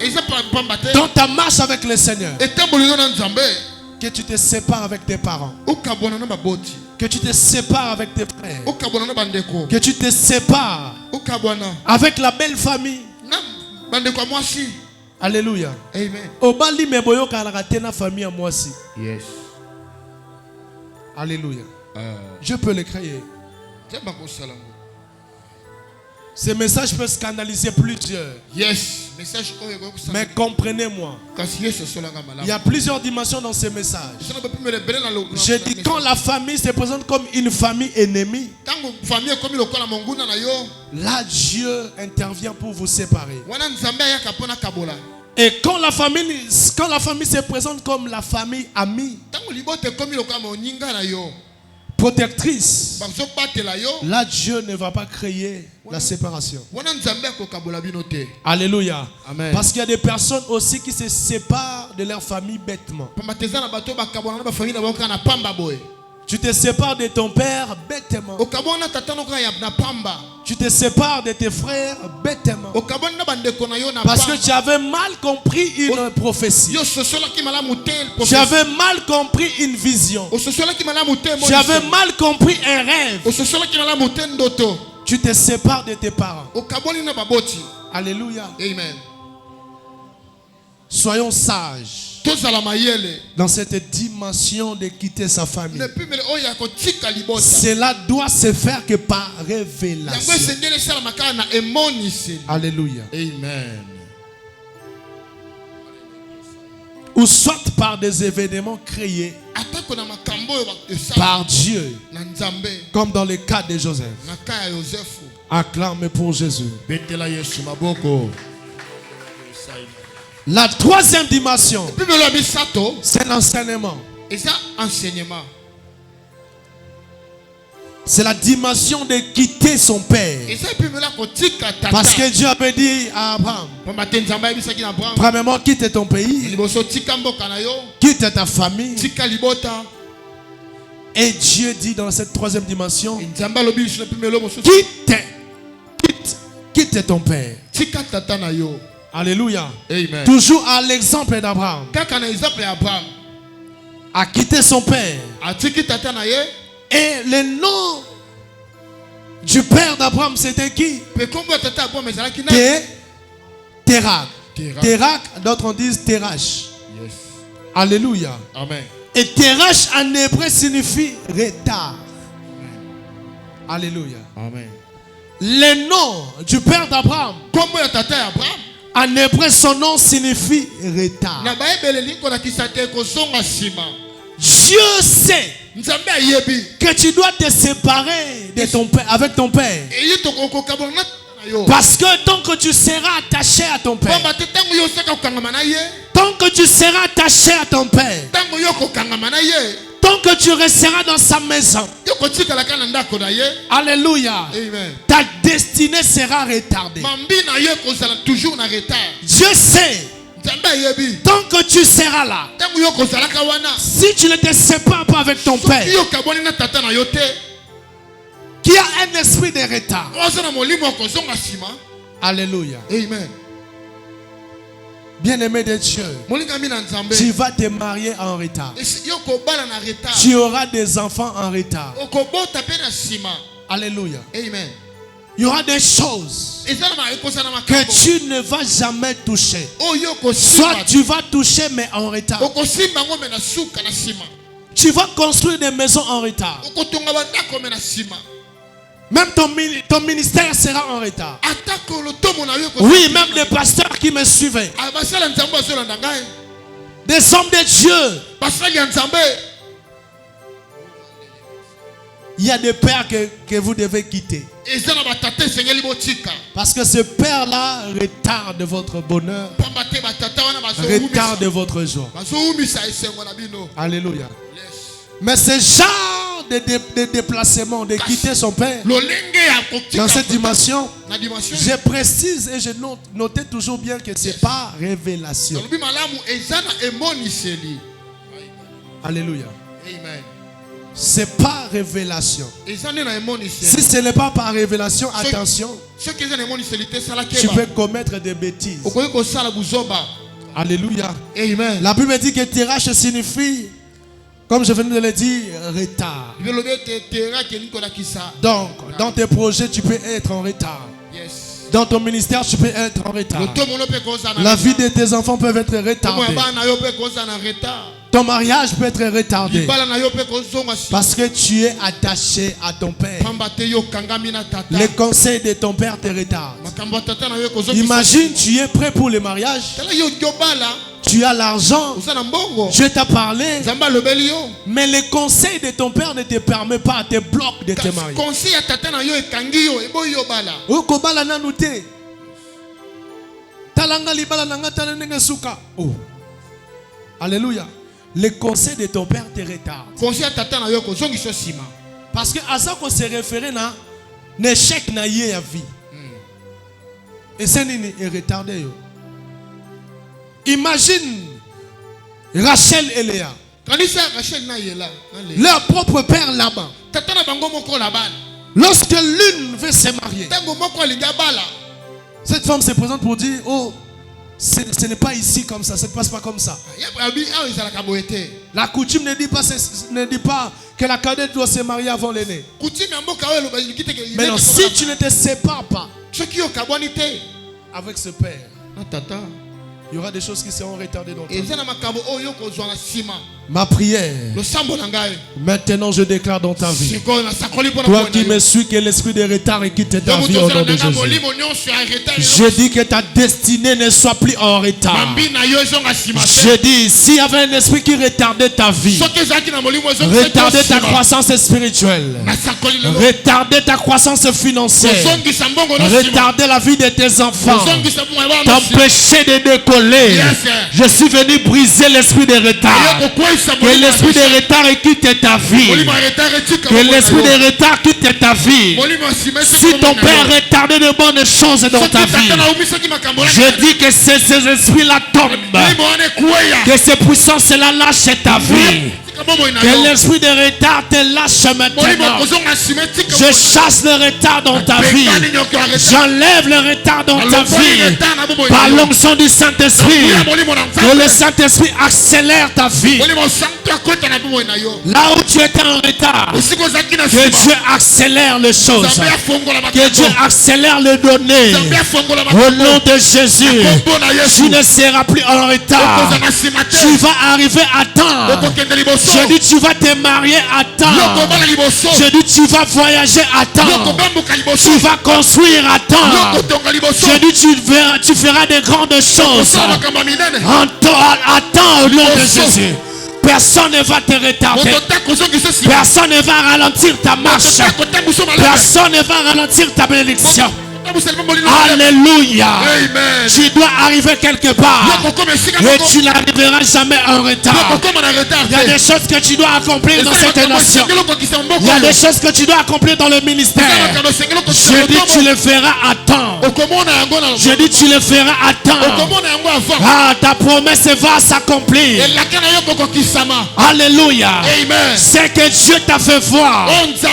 dans ta marche avec le Seigneur que tu te sépares avec tes parents, que tu te sépares avec tes frères, que tu te sépares avec la belle famille. Alléluia. Yes. Alléluia. Je peux le créer. Ce message peut scandaliser plusieurs. Yes. Mais comprenez-moi. Il y a plusieurs dimensions dans ce message. Je dis quand la famille se présente comme une famille ennemie, là Dieu intervient pour vous séparer. Et quand la famille se présente comme la famille amie, protectrice, bazobatela yo là Dieu ne va pas créer la séparation. wana nzambe akokabola bino te. Alléluia. Amen. Parce qu'il y a des personnes aussi qui se séparent de leur famille bêtement. pamba teza na bato bakabola na bafamille na bango kaka na pamba boye. Tu te sépares de ton père bêtement. okabona tata no kaka ya na pamba. Tu te sépares de tes frères bêtement. okabona na bandeko na yo na Parce que pamba. tu avais mal compris une prophétie. yo sosolaki malamu te Tu avais mal compris une vision. ososolaki malamu te Tu avais mal compris un rêve. ososolaki malamu te ndoto. Tu te sépares de tes parents. okaboni na baboti. Alléluia. Amen. Soyons sages tozala mayele. dans cette dimension de quitter sa famille. ne pimele oyo akotika libota. Cela doit se faire que par yango révélation. esengeli esalama kaka na emoniseli. Alléluia. Amen. Ou soit par des événements créés atako na makambo oyo esala par Dieu, na nzambe comme dans le cas de Joseph. na ka ya yosefu. Acclame pour Jésus. betela yesu maboko. La troisième dimension, pimelo ya misato c'est l'enseignement. eza enseignement. C'est la dimension de quitter son père. eza epimelo ya kotika tata. Parce que Dieu avait dit à Abraham, pamba te nzambe ayebisaki na abraham. premièrement, quitte ton pays, liboso tika mboka na yo. quitte ta famille. tika libota. Et Dieu dit dans cette troisième dimension, nzambe alobi lisu na pimelo mosusu. quitte ton père. tika tata na yo. Alléluia. Amen. Toujours à l'exemple d'Abraham, kaka na exemple ya abraham a quitté son père. atiki tata na ye. Et le nom du père d'Abraham, c'était qui? mpe kombo ya tata abraham ezalaki na Térak. Térak. Térak, d'autres disent Terach. yes. Alléluia. Amen. Et Terach en hébreu signifie retard. Alléluia. Amen. Le nom du père d'Abraham, kombo ya tata ya abraham en hébreu, son nom signifie retard. na bayebeleli kolakisa te kozonga nsima. Dieu sait nzambe ayebi que tu dois te séparer de ton père, avec ton père. eyi tokokabola na tata na yo. Parce que tant que tu seras attaché à ton père, pamba te ntango yo osaka kokangama na ye. tant que tu seras attaché à ton père, ntango yo kokangama na ye. tant que tu resteras dans sa maison, yo kotikalaka na ndako na ye. alléluia, Amen. ta destinée sera retardée. mambi na yo ekozala toujours na retard. Dieu sait, nzambe ayebi tant que tu seras là, ntango yo kozalaka wana. si tu ne te sépares pas avec ton père, soki yo kaboni na tata na yo te. qui a un esprit de retard, oza na molimo ya kozonga nsima. alléluia, Amen. bien-aimé de Dieu, molingami na nzambe. tu vas te marier en retard. yo kobala na retard. Tu auras des enfants en retard. okobota mpe na nsima. Alléluia. Amen. Il y aura des choses eza na ekosala na que makambo tu ne vas jamais toucher. oyo Soit okosimba. tu vas toucher mais en retard. okosimba yango me na suka na nsima. Tu vas construire des maisons en retard. okotonga bandako me na nsima. Même ton ministère sera en retard. atako lotomo na yo Oui, même les pasteurs qui me suivaient, basala nzambe bazolanda ngai. des hommes de Dieu, basali ya nzambe. il y a des pères que vous devez quitter. eza na batata esengeli botika. Parce que ce père-là retarde votre bonheur, pamba te batata wana retarde votre joie. bazowumisa esengo na bino. Alléluia. Yes. Mais ce genre de déplacement, de quitter son père, lolenge ya kotika dans cette dimension, na dimension je précise et je notais toujours bien que ce n'est pas révélation. lobi malamu eza na emoniseli. Alléluia. Amen. Ce n'est pas révélation. eza nde na Si emoniseli. ce n'est pas par révélation, attention, soki eza na emoniseli te sala tu keba. peux commettre des bêtises. okoki kosala buzoba. Alléluia. Amen. La Bible dit que Terach signifie, comme je venais de le dire, retard. bibelobi ete teraki elingi kolakisa. Donc, dans tes projets, tu peux être en retard. Yes. Dans ton ministère, tu peux être en retard. lotomo no mpe koza na La vie de tes enfants peut être Tomo ya retardée. bana yo mpe koza na retard. Ton mariage peut être retardé. libala na yo mpe kozonga nsima. Parce que tu es attaché à ton père. pamba te yo okangami na tata. Les conseils de ton père te retardent. makambo ya tata na yo ekozongisa. Imagine, tu es prêt pour le mariage. tala yo yobala. Tu as l'argent. oza na mbongo. Dieu t'a parlé. nzambe alobeli yo. Mais les conseils de ton père ne te permettent pas, te bloquent de te marier. conseil ya tata na yo ekangi yo eboyi yobala. Okobala nanu te. Talanga libala nanga tala ndenge suka. Oh. Alléluia. Les conseils de ton père te retardent. conseil ya tata na yo ekozongisa nsima. Parce que Azako se référait à l'échec na yé ya vie. Et c'est est retardé. Imagine Rachel et Léa. Leur propre père là-bas. Lorsque l'une veut se marier, cette femme se présente pour dire, oh, ce n'est pas ici comme ça, ça ne passe pas comme ça. La coutume ne dit pas que la cadette doit se marier avant l'aîné. Mais non, si tu ne te sépares pas avec ce père, il y aura des choses qui seront retardées dans ta vie. Ma prière, maintenant je déclare dans ta vie, toi qui me suis, que l'esprit de retard quitte ta vie au nom de Jésus. Je dis que ta destinée ne soit plus en retard. Je dis, s'il y avait un esprit qui retardait ta vie, retardait ta croissance spirituelle, retardait ta croissance financière, retardait la vie de tes enfants, t'empêcher de décoller, je suis venu briser l'esprit de retard. Que l'esprit de retard quitte ta vie. Que l'esprit de retard quitte ta vie. Si ton père retardait de bonnes choses dans ta vie, je dis que ces esprits-là tombent. Que ces puissances-là lâchent ta vie. Que l'esprit de retard te lâche maintenant. Je chasse le retard dans ta vie. J'enlève le retard dans ta vie. Par l'onction du Saint-Esprit. Que le Saint-Esprit accélère ta vie. Là où tu étais en retard, que Dieu accélère les choses. Que Dieu accélère les données. Au nom de Jésus, tu ne seras plus en retard. Tu vas arriver à temps. Je dis tu vas te marier à temps. Je dis tu vas voyager à temps. Tu vas construire à temps. Je dis tu feras de grandes choses à temps au nom de Jésus. Personne ne va te retarder. Personne ne va ralentir ta marche. Personne ne va ralentir ta bénédiction. Alléluia. Amen. Tu dois arriver quelque part et tu n'arriveras jamais en retard. Il y a des choses que tu dois accomplir dans cette nation. Il y a des choses que tu dois accomplir dans le ministère. Je dis tu le feras à temps. Je dis tu le feras à temps. Ah, ta promesse va s'accomplir. Alléluia. C'est que Dieu t'a fait voir. Tu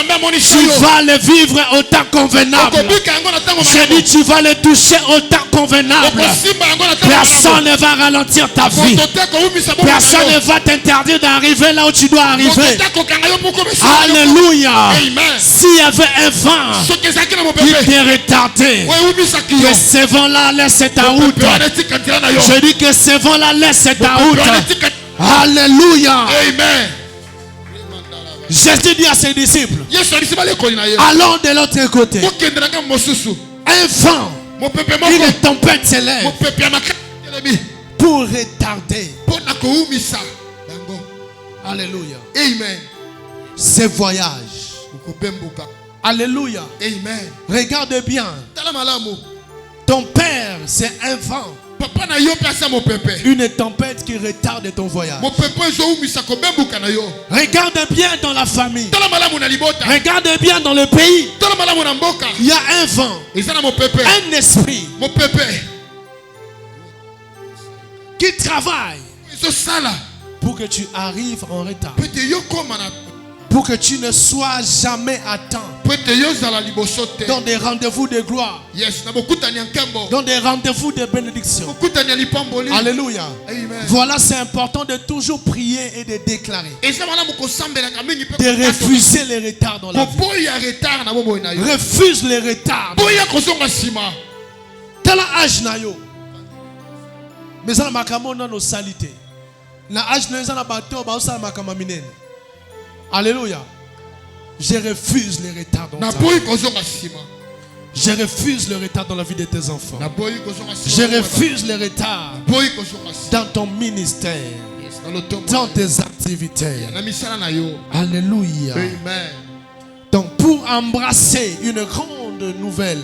vas le vivre au temps convenable. Je dis tu vas le toucher au temps convenable. Personne ne va ralentir ta vie. Personne ne va t'interdire d'arriver là où tu dois arriver. Alléluia. S'il y avait un vent qui t'est retardé, que ce vent-là laisse ta route. Je dis que ce vent-là laisse ta route. Alléluia. Amen. Jésus dit à ses disciples, allons de l'autre côté. Un vent, une tempête s'élève pour retarder. Alléluia. Amen. Ce voyage. Alléluia. Amen. Regarde bien. Ton père, c'est un vent. Une tempête qui retarde ton voyage. Regarde bien dans la famille. Regarde bien dans le pays. Il y a un vent, un esprit qui travaille pour que tu arrives en retard. Pour que tu ne sois jamais à temps. Dans des rendez-vous de gloire. Dans des rendez-vous de bénédiction. Alléluia. Amen. Voilà, c'est important de toujours prier et de déclarer. De refuser les retards dans la vie. Refuse les retards. Dans la âge nayo. Mais ça n'a pas nos salités. Na âge nayo ça n'a pas to ba ça n'a pas minene. Alléluia. Je refuse les retards dans ta vie. Je refuse le retard dans la vie de tes enfants. Je refuse les retards dans ton ministère, dans tes activités. Alléluia. Amen. Donc pour embrasser une grande nouvelle,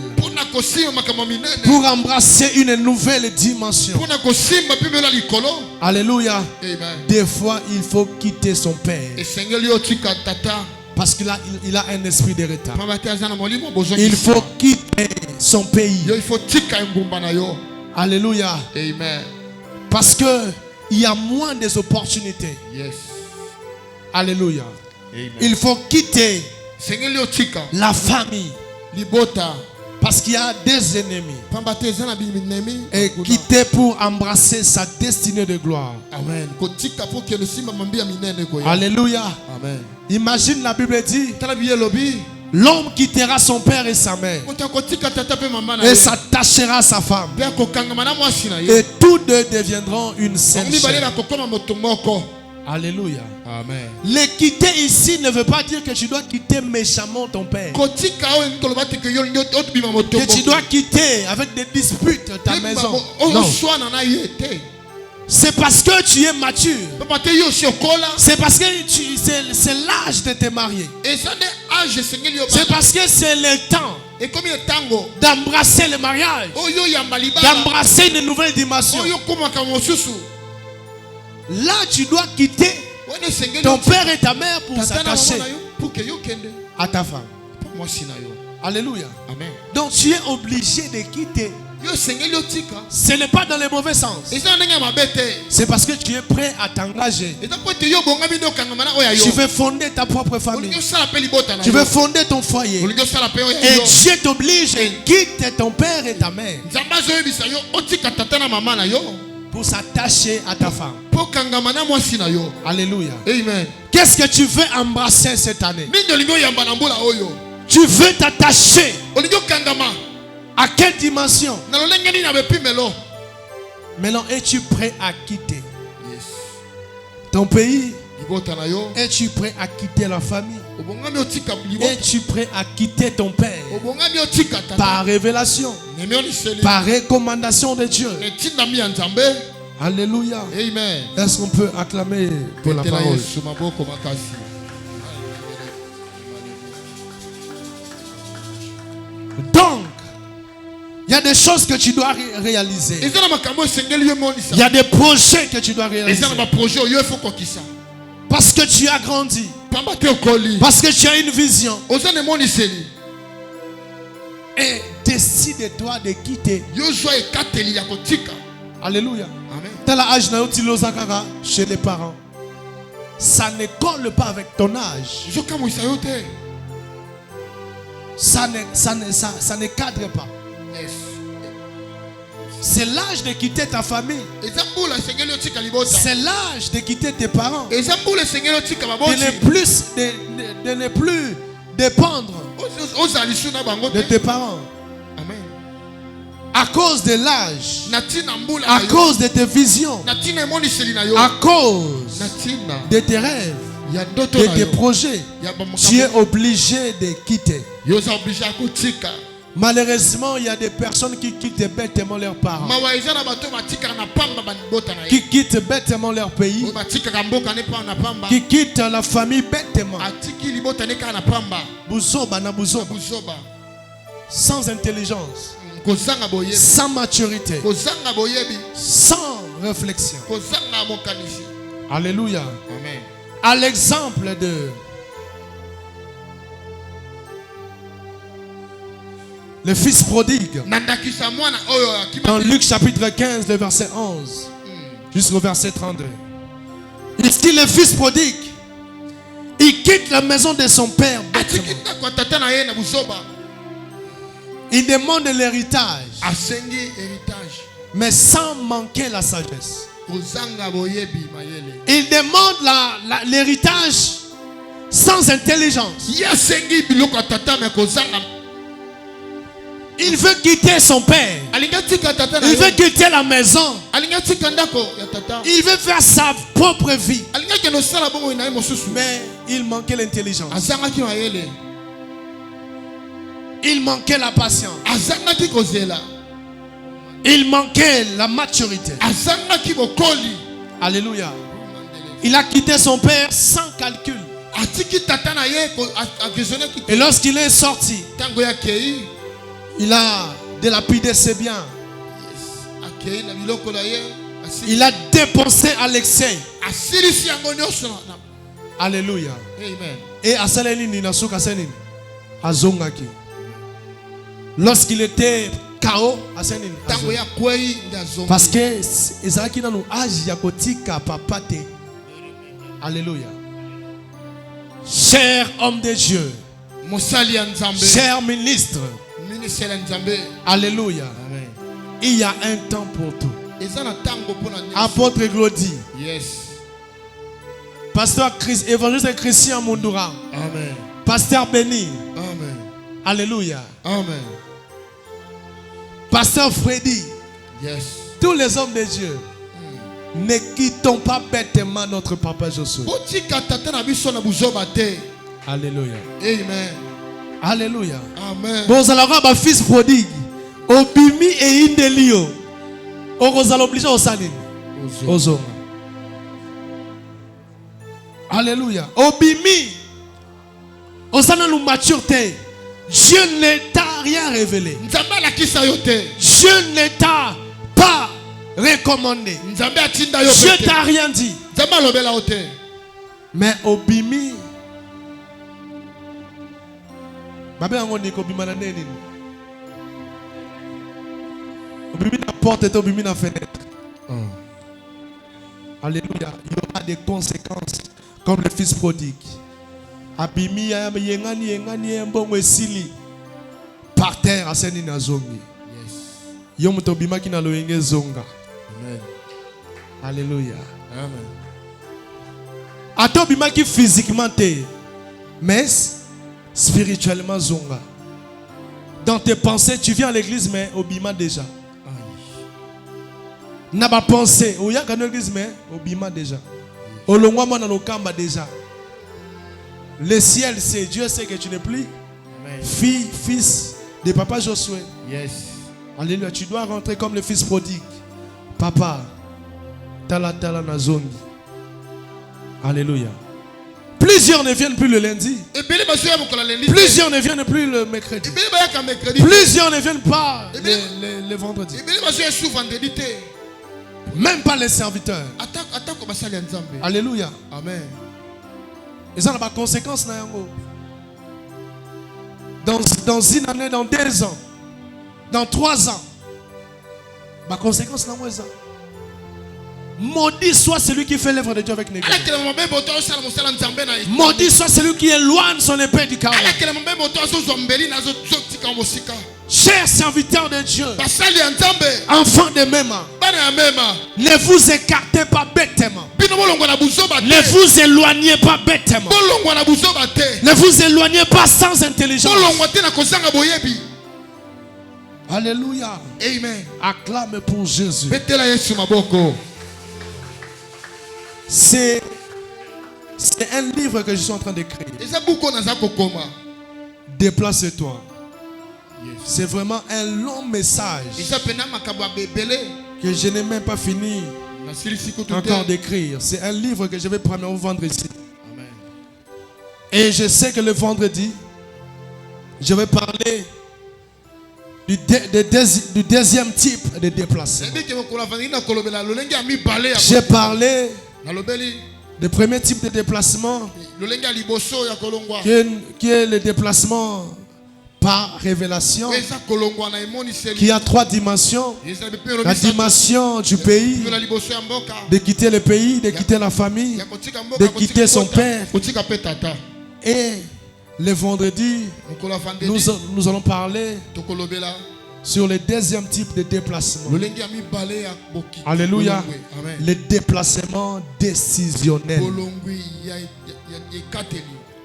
pour embrasser une nouvelle dimension, alléluia. Amen. Des fois il faut quitter son père Parce qu'il a, il a un esprit de retard. pamba te aza na molimo bozwa Il faut quitter son pays. yo il faut tika engumba na yo. Alléluia. Amen. Parce que il y a moins des opportunités. Yes. Alléluia. Amen. Il faut quitter Sengeli yo tika la famille. libota Parce qu'il y a des ennemis. pamba te eza na binemi Et quitter pour embrasser sa destinée de gloire. amen kotika po ke simba mambia minene ko. Alléluia. Amen. Imagine, la Bible dit, Tala biye lobi l'homme quittera son père et sa mère konta kotika tata pe mama na et ye. s'attachera à sa femme. Pe kokanga na mwasi na ye. Et tous deux deviendront une seule Oni balé chair. ba kokoma moto moko. Alléluia. Amen. Le quitter ici ne veut pas dire que tu dois quitter méchamment ton père. Kotika o ntoloba te ke yo otu bima moto Que tu dois quitter avec des disputes ta maison. Non. Non. Na ye te. C'est parce que tu es mature. Papa te yo shokola. C'est parce que c'est l'âge de te marier. Et ça ne âge sengeli yo. C'est parce que c'est le temps Et comme il tango. d'embrasser le mariage, Oyo ya mbaliba. d'embrasser une nouvelle dimension. Oyo komaka mosusu. Là, tu dois quitter Wone sengeli ton père et ta mère pour tata na s'attacher mama na yo pour que yo kende. à ta femme. Mwasi na yo. Alléluia. Amen. Donc tu es obligé de quitter. Yo sengeli yo tika. Ce n'est pas dans le mauvais sens. Et ça ndenge mabete. C'est parce que tu es prêt à t'engager. Et donc te yo bonga bindo kanga na oya yo. Tu veux fonder ta propre famille. Yo sala pe libota na yo. Tu veux fonder ton foyer. Yo sala pe oya Et yo. Dieu t'oblige à quitter ton père et ta mère Nzamba zo yebisa yo otika tata na mama na yo. pour s'attacher à ta femme. Po kanga na mwasi na yo. Alléluia. Amen. Qu'est-ce que tu veux embrasser cette année? Nini olingo yamba na mbula oyo. Tu veux t'attacher Olingo kangama. à quelle dimension? Na lolenge ni na bepimelo. Maintenant, es-tu prêt à quitter Yes. ton pays? Libota na yo. Es-tu prêt à quitter la famille? Obongami otika libota. Es-tu prêt à quitter ton père? Obongami otika tata. Par révélation, Nemi oliseli. par recommandation de Dieu. Netinda mi nzambe. Alléluia. Amen. Est-ce qu'on peut acclamer pour la Petela parole? Yesu maboko makasi. Donc, il y a des choses que tu dois réaliser. Ezana makambo sengeli yo monisa. Il y a des projets que tu dois réaliser. Ezana ba projet yo faut kokisa. Parce que tu as grandi. Pamba te okoli. Parce que tu as une vision. Ozane moniseli. Et décide-toi de quitter. Yo joie ekateli ya kotika. Alléluia. Amen. Tel âge na utilozakaka chez les parents. Ça ne colle pas avec ton âge. Yo kamwisa yo te. Ça ne cadre pas. Yes. C'est l'âge de quitter ta famille. Ezambula sengeli otika libota. C'est l'âge de quitter tes parents. Ezambula sengeli otika De baboti. ne plus dépendre Ozalisu na bango de te. tes parents. Amen. À cause de l'âge. Natina mbula. À cause de tes visions. Natina moniseli na yo. À cause Natina. de tes rêves. Ya ndoto De na tes yo. projets. Ya ba Tu es makambo. obligé de quitter. Yo za obligé à kotika. Malheureusement, il y a des personnes qui quittent bêtement leurs parents. Mawa ezana bato batika na pamba banibota na ye. Qui quittent bêtement leur pays. Oyo batika mboka ne pa na pamba. Qui quittent la famille bêtement. Atiki libota ne ka na pamba. Buzoba na buzoba. Buzoba. Sans intelligence. Kozanga boyebi. Sans maturité. Kozanga boyebi. Sans réflexion. Kozanga mokanisi. Alléluia. Amen. À l'exemple de le fils prodigue. Nandakisa mwana oyo Dans akima. Luc chapitre 15, le verset 11 jusqu'au verset 32. Ici, le fils prodigue, il quitte la maison de son père bêtement. Atiki ta kwa tata na ye na buzoba. Il demande l'héritage, Asengi héritage. mais sans manquer la sagesse. Kozanga boyebi mayele. Il demande l'héritage sans intelligence. Ya sengi biloko ya tata me kozanga. Il veut quitter son père. Alinga tika tata na Il yo. veut quitter la maison. Alinga tika ndako ya tata. Il veut faire sa propre vie. Alinga keno sala bongo ina ye mosusu. Mais il manquait l'intelligence. Azangaki mayele. Il manquait la patience. Azangaki kozela. Il manquait la maturité. Azangaki bokoli. Alléluia. Il a quitté son père sans calcul. Atiki tata na ye ko agezone ki. Et lorsqu'il est sorti, Tango ya kei. il a dilapidé ses biens. Akei na biloko na ye. Il a dépensé à l'excès. Asirisi yango nyonso na. Alléluia. Amen. Et asaleli ni nasuka senini azongaki. Lorsqu'il était KO asenini. Tango ya kwei ndazonga. Parce que ezalaki nanu âge ya kotika papa te. Alléluia. Cher homme de Dieu, Mosali ya Nzambe. cher ministre, Ministre ya Nzambe. alléluia. Amen. Il y a un temps pour tout. Ezana tango pona nyonso. Apôtre Glody, Yes. pasteur Christ, évangéliste Christian Mundura, Amen. pasteur Béni, Amen. alléluia. Amen. Pasteur Freddy, Yes. tous les hommes de Dieu, ne quittons pas bêtement notre papa Josué. Botika tata na biso na buzoba te. Alléluia. Amen. Alléluia. Amen. Bon, alors, ma fils prodigue, Obimi et Indelio, Orozal obligé au Sanin. Ozonga. Alléluia. Obimi, Osana nous maturité. Dieu ne t'a rien révélé. Nzambe la kisa yo te. Dieu ne t'a pas recommandé. Nzambe atinda yo Dieu te. t'a rien dit. Nzambe alobela yo te. Mais Obimi, Babe yango ni kobima na nini? Obimi na porte et Obimi na fenêtre. Alléluia. Il y aura des conséquences comme le fils prodigue. Abimi ya yengani mbongo esili. Par terre aseni na zongi. Yes. Yo muto bima ki na loyenge zonga. Amen. Alléluia. Amen. Ato bima ki physiquement te, mais spirituellement zonga. Dans tes pensées, tu viens à l'église mais obima déjà. Na ba pensée, oya ka l'église mais obima déjà. Olongwa mwana lokamba déjà. Le ciel c'est Dieu sait que tu n'es plus Amen. fils de papa Josué. Yes. Alléluia, tu dois rentrer comme le fils prodigue. Papa, tala na zongi. Alléluia. Plusieurs ne viennent plus le lundi. Ebele basoya mokola lendi. Plusieurs ne viennent plus le mercredi. Ebele bayaka mercredi. Plusieurs ne viennent pas les vendredis. Ebele basoya sou vendredi te. Même pas les serviteurs. Atako basali ya Nzambe. Alléluia. Amen. Et ça n'a pas de conséquence. Dans une année, dans 2 ans, dans 3 ans, ma conséquence n'a pas ça. Maudit soit celui qui fait l'œuvre de Dieu avec négligence. Maudit soit celui qui éloigne son épée du carreau. Chers serviteurs de Dieu, enfants de même, ne vous écartez pas bêtement. Ne vous éloignez pas bêtement. Ne vous éloignez pas sans intelligence. Alléluia. Amen. Acclame pour Jésus. C'est un livre que je suis en train d'écrire. Déplace-toi. C'est vraiment un long message que je n'ai même pas fini encore d'écrire. C'est un livre que je vais prendre vendre ici. Et je sais que le vendredi, je vais parler du deuxième type de déplacement. J'ai parlé du premier type de déplacement qui est le déplacement par révélation, qui a 3 dimensions. La dimension du pays, de quitter le pays, de quitter la famille, de quitter son père. Et le vendredi, nous allons parler sur le deuxième type de déplacement. Alléluia. Le déplacement décisionnel.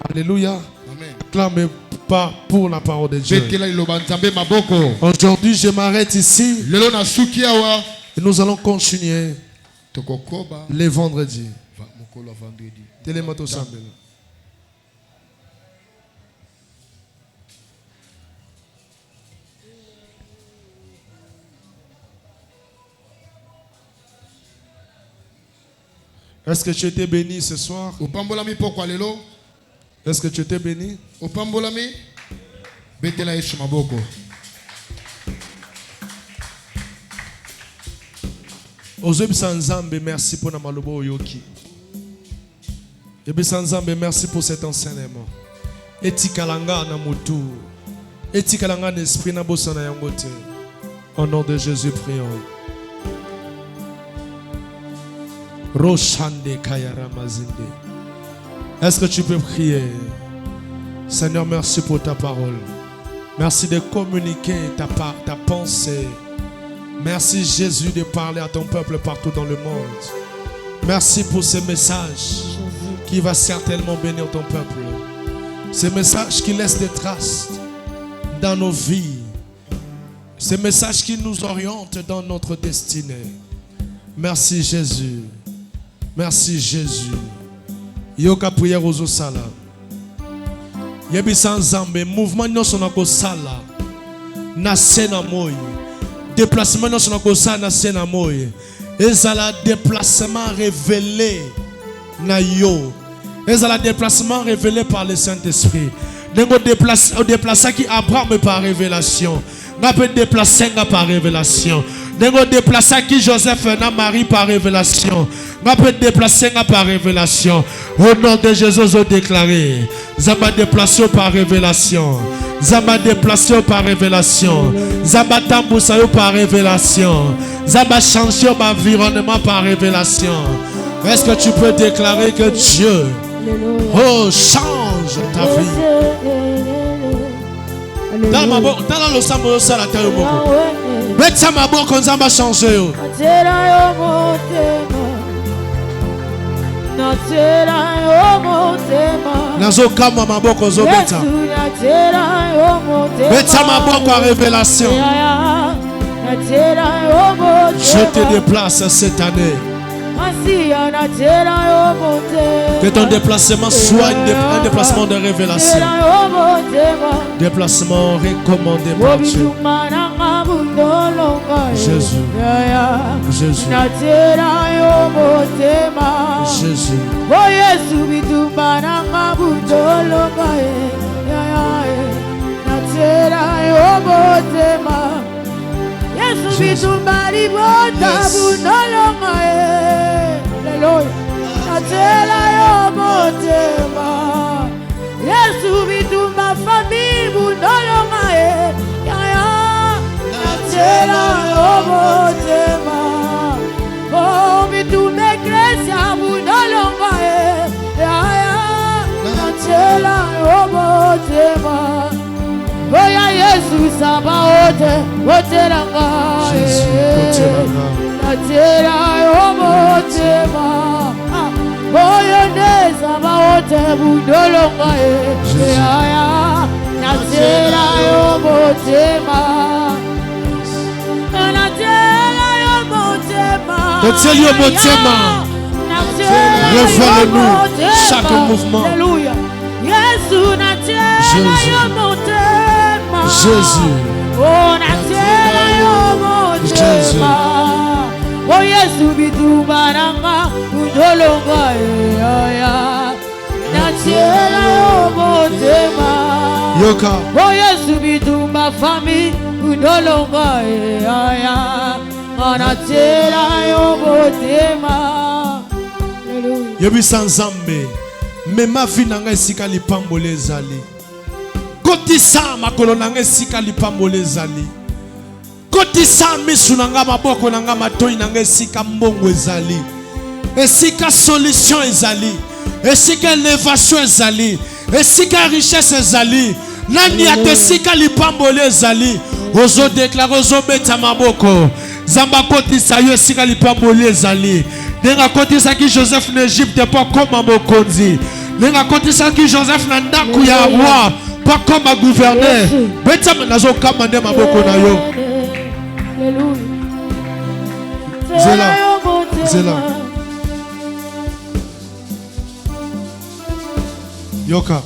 Alléluia. Acclamez pas pour la parole de Dieu. Aujourd'hui, je m'arrête ici. Et nous allons continuer les vendredis. Est-ce que tu étais béni ce soir? Est-ce que tu étais béni? Ozebisa Nzambe, merci pour na malobo oyoki. Yebisanzambe, merci pour cet enseignement. Etikalanga na mutu. Etikalanga n'esprit na bosana yangote. Au nom de Jésus, prions. Roshande Kayara Mazinde. Est-ce que tu peux prier? Seigneur, merci pour ta parole. Merci de communiquer ta pensée. Merci Jésus de parler à ton peuple partout dans le monde. Merci pour ce message qui va certainement bénir ton peuple. Ce message qui laisse des traces dans nos vies. Ce message qui nous oriente dans notre destinée. Merci Jésus. Merci Jésus. Yoka prière aux osala. Yebisa nzambe mouvement nyonso na kosala na sena moyi. Déplacement nyonso na kosala na sena moyi. Ezala déplacement révélé na yo. Ezala déplacement révélé par le Saint-Esprit. Nengo déplacer qui Abraham par révélation. N'a peut déplacer par révélation. Nengo déplacer qui Joseph na Marie par révélation. N'a peut déplacer par révélation. Au nom de Jésus, je déclaré. Zaba déplacé par révélation. Zaba déplacé par révélation. Zaba tambousayo par révélation. Zaba changer l'environnement par révélation. Est-ce que tu peux déclarer que Dieu change ta vie? Dans le sambo yo sala tayo moko. Betsa maboko nzamba changer yo. Nazo kama maboko zo beta. Betsa maboko à révélation. Je te déplace cette année. Que ton déplacement soit un déplacement de révélation. Déplacement recommandé par Dieu. Jésus. Jésus. Jésus. Jésus. Révèle-nous chaque mouvement. Jésus. Jésus. Oh Yesu bitubaranga udolonga natela obotema. Yoka. Oh Yesu bitumba fami udolonga natela obotema. Yebisa nzambe mema vinanga esika lipambole ezali. Kotisa makolo nanga esika lipambole ezali. Kotisa misu nanga maboko nanga matoi nanga esika mbongo ezali. Esika solution ezali. Esika élévation ezali. Esika richesse ezali. Nani atesika lipambole ezali. Ozo déclarer ozo beta maboko. Zamba kotisa yo esika lipambole ezali. Nenga kotisa ki Joseph en Égypte pas comme mokonzi. Nenga kotisa ki Joseph na ndaku ya roi pas comme gouverneur. Beta nazo kamande maboko na yo. Zela. Zela. Yoka.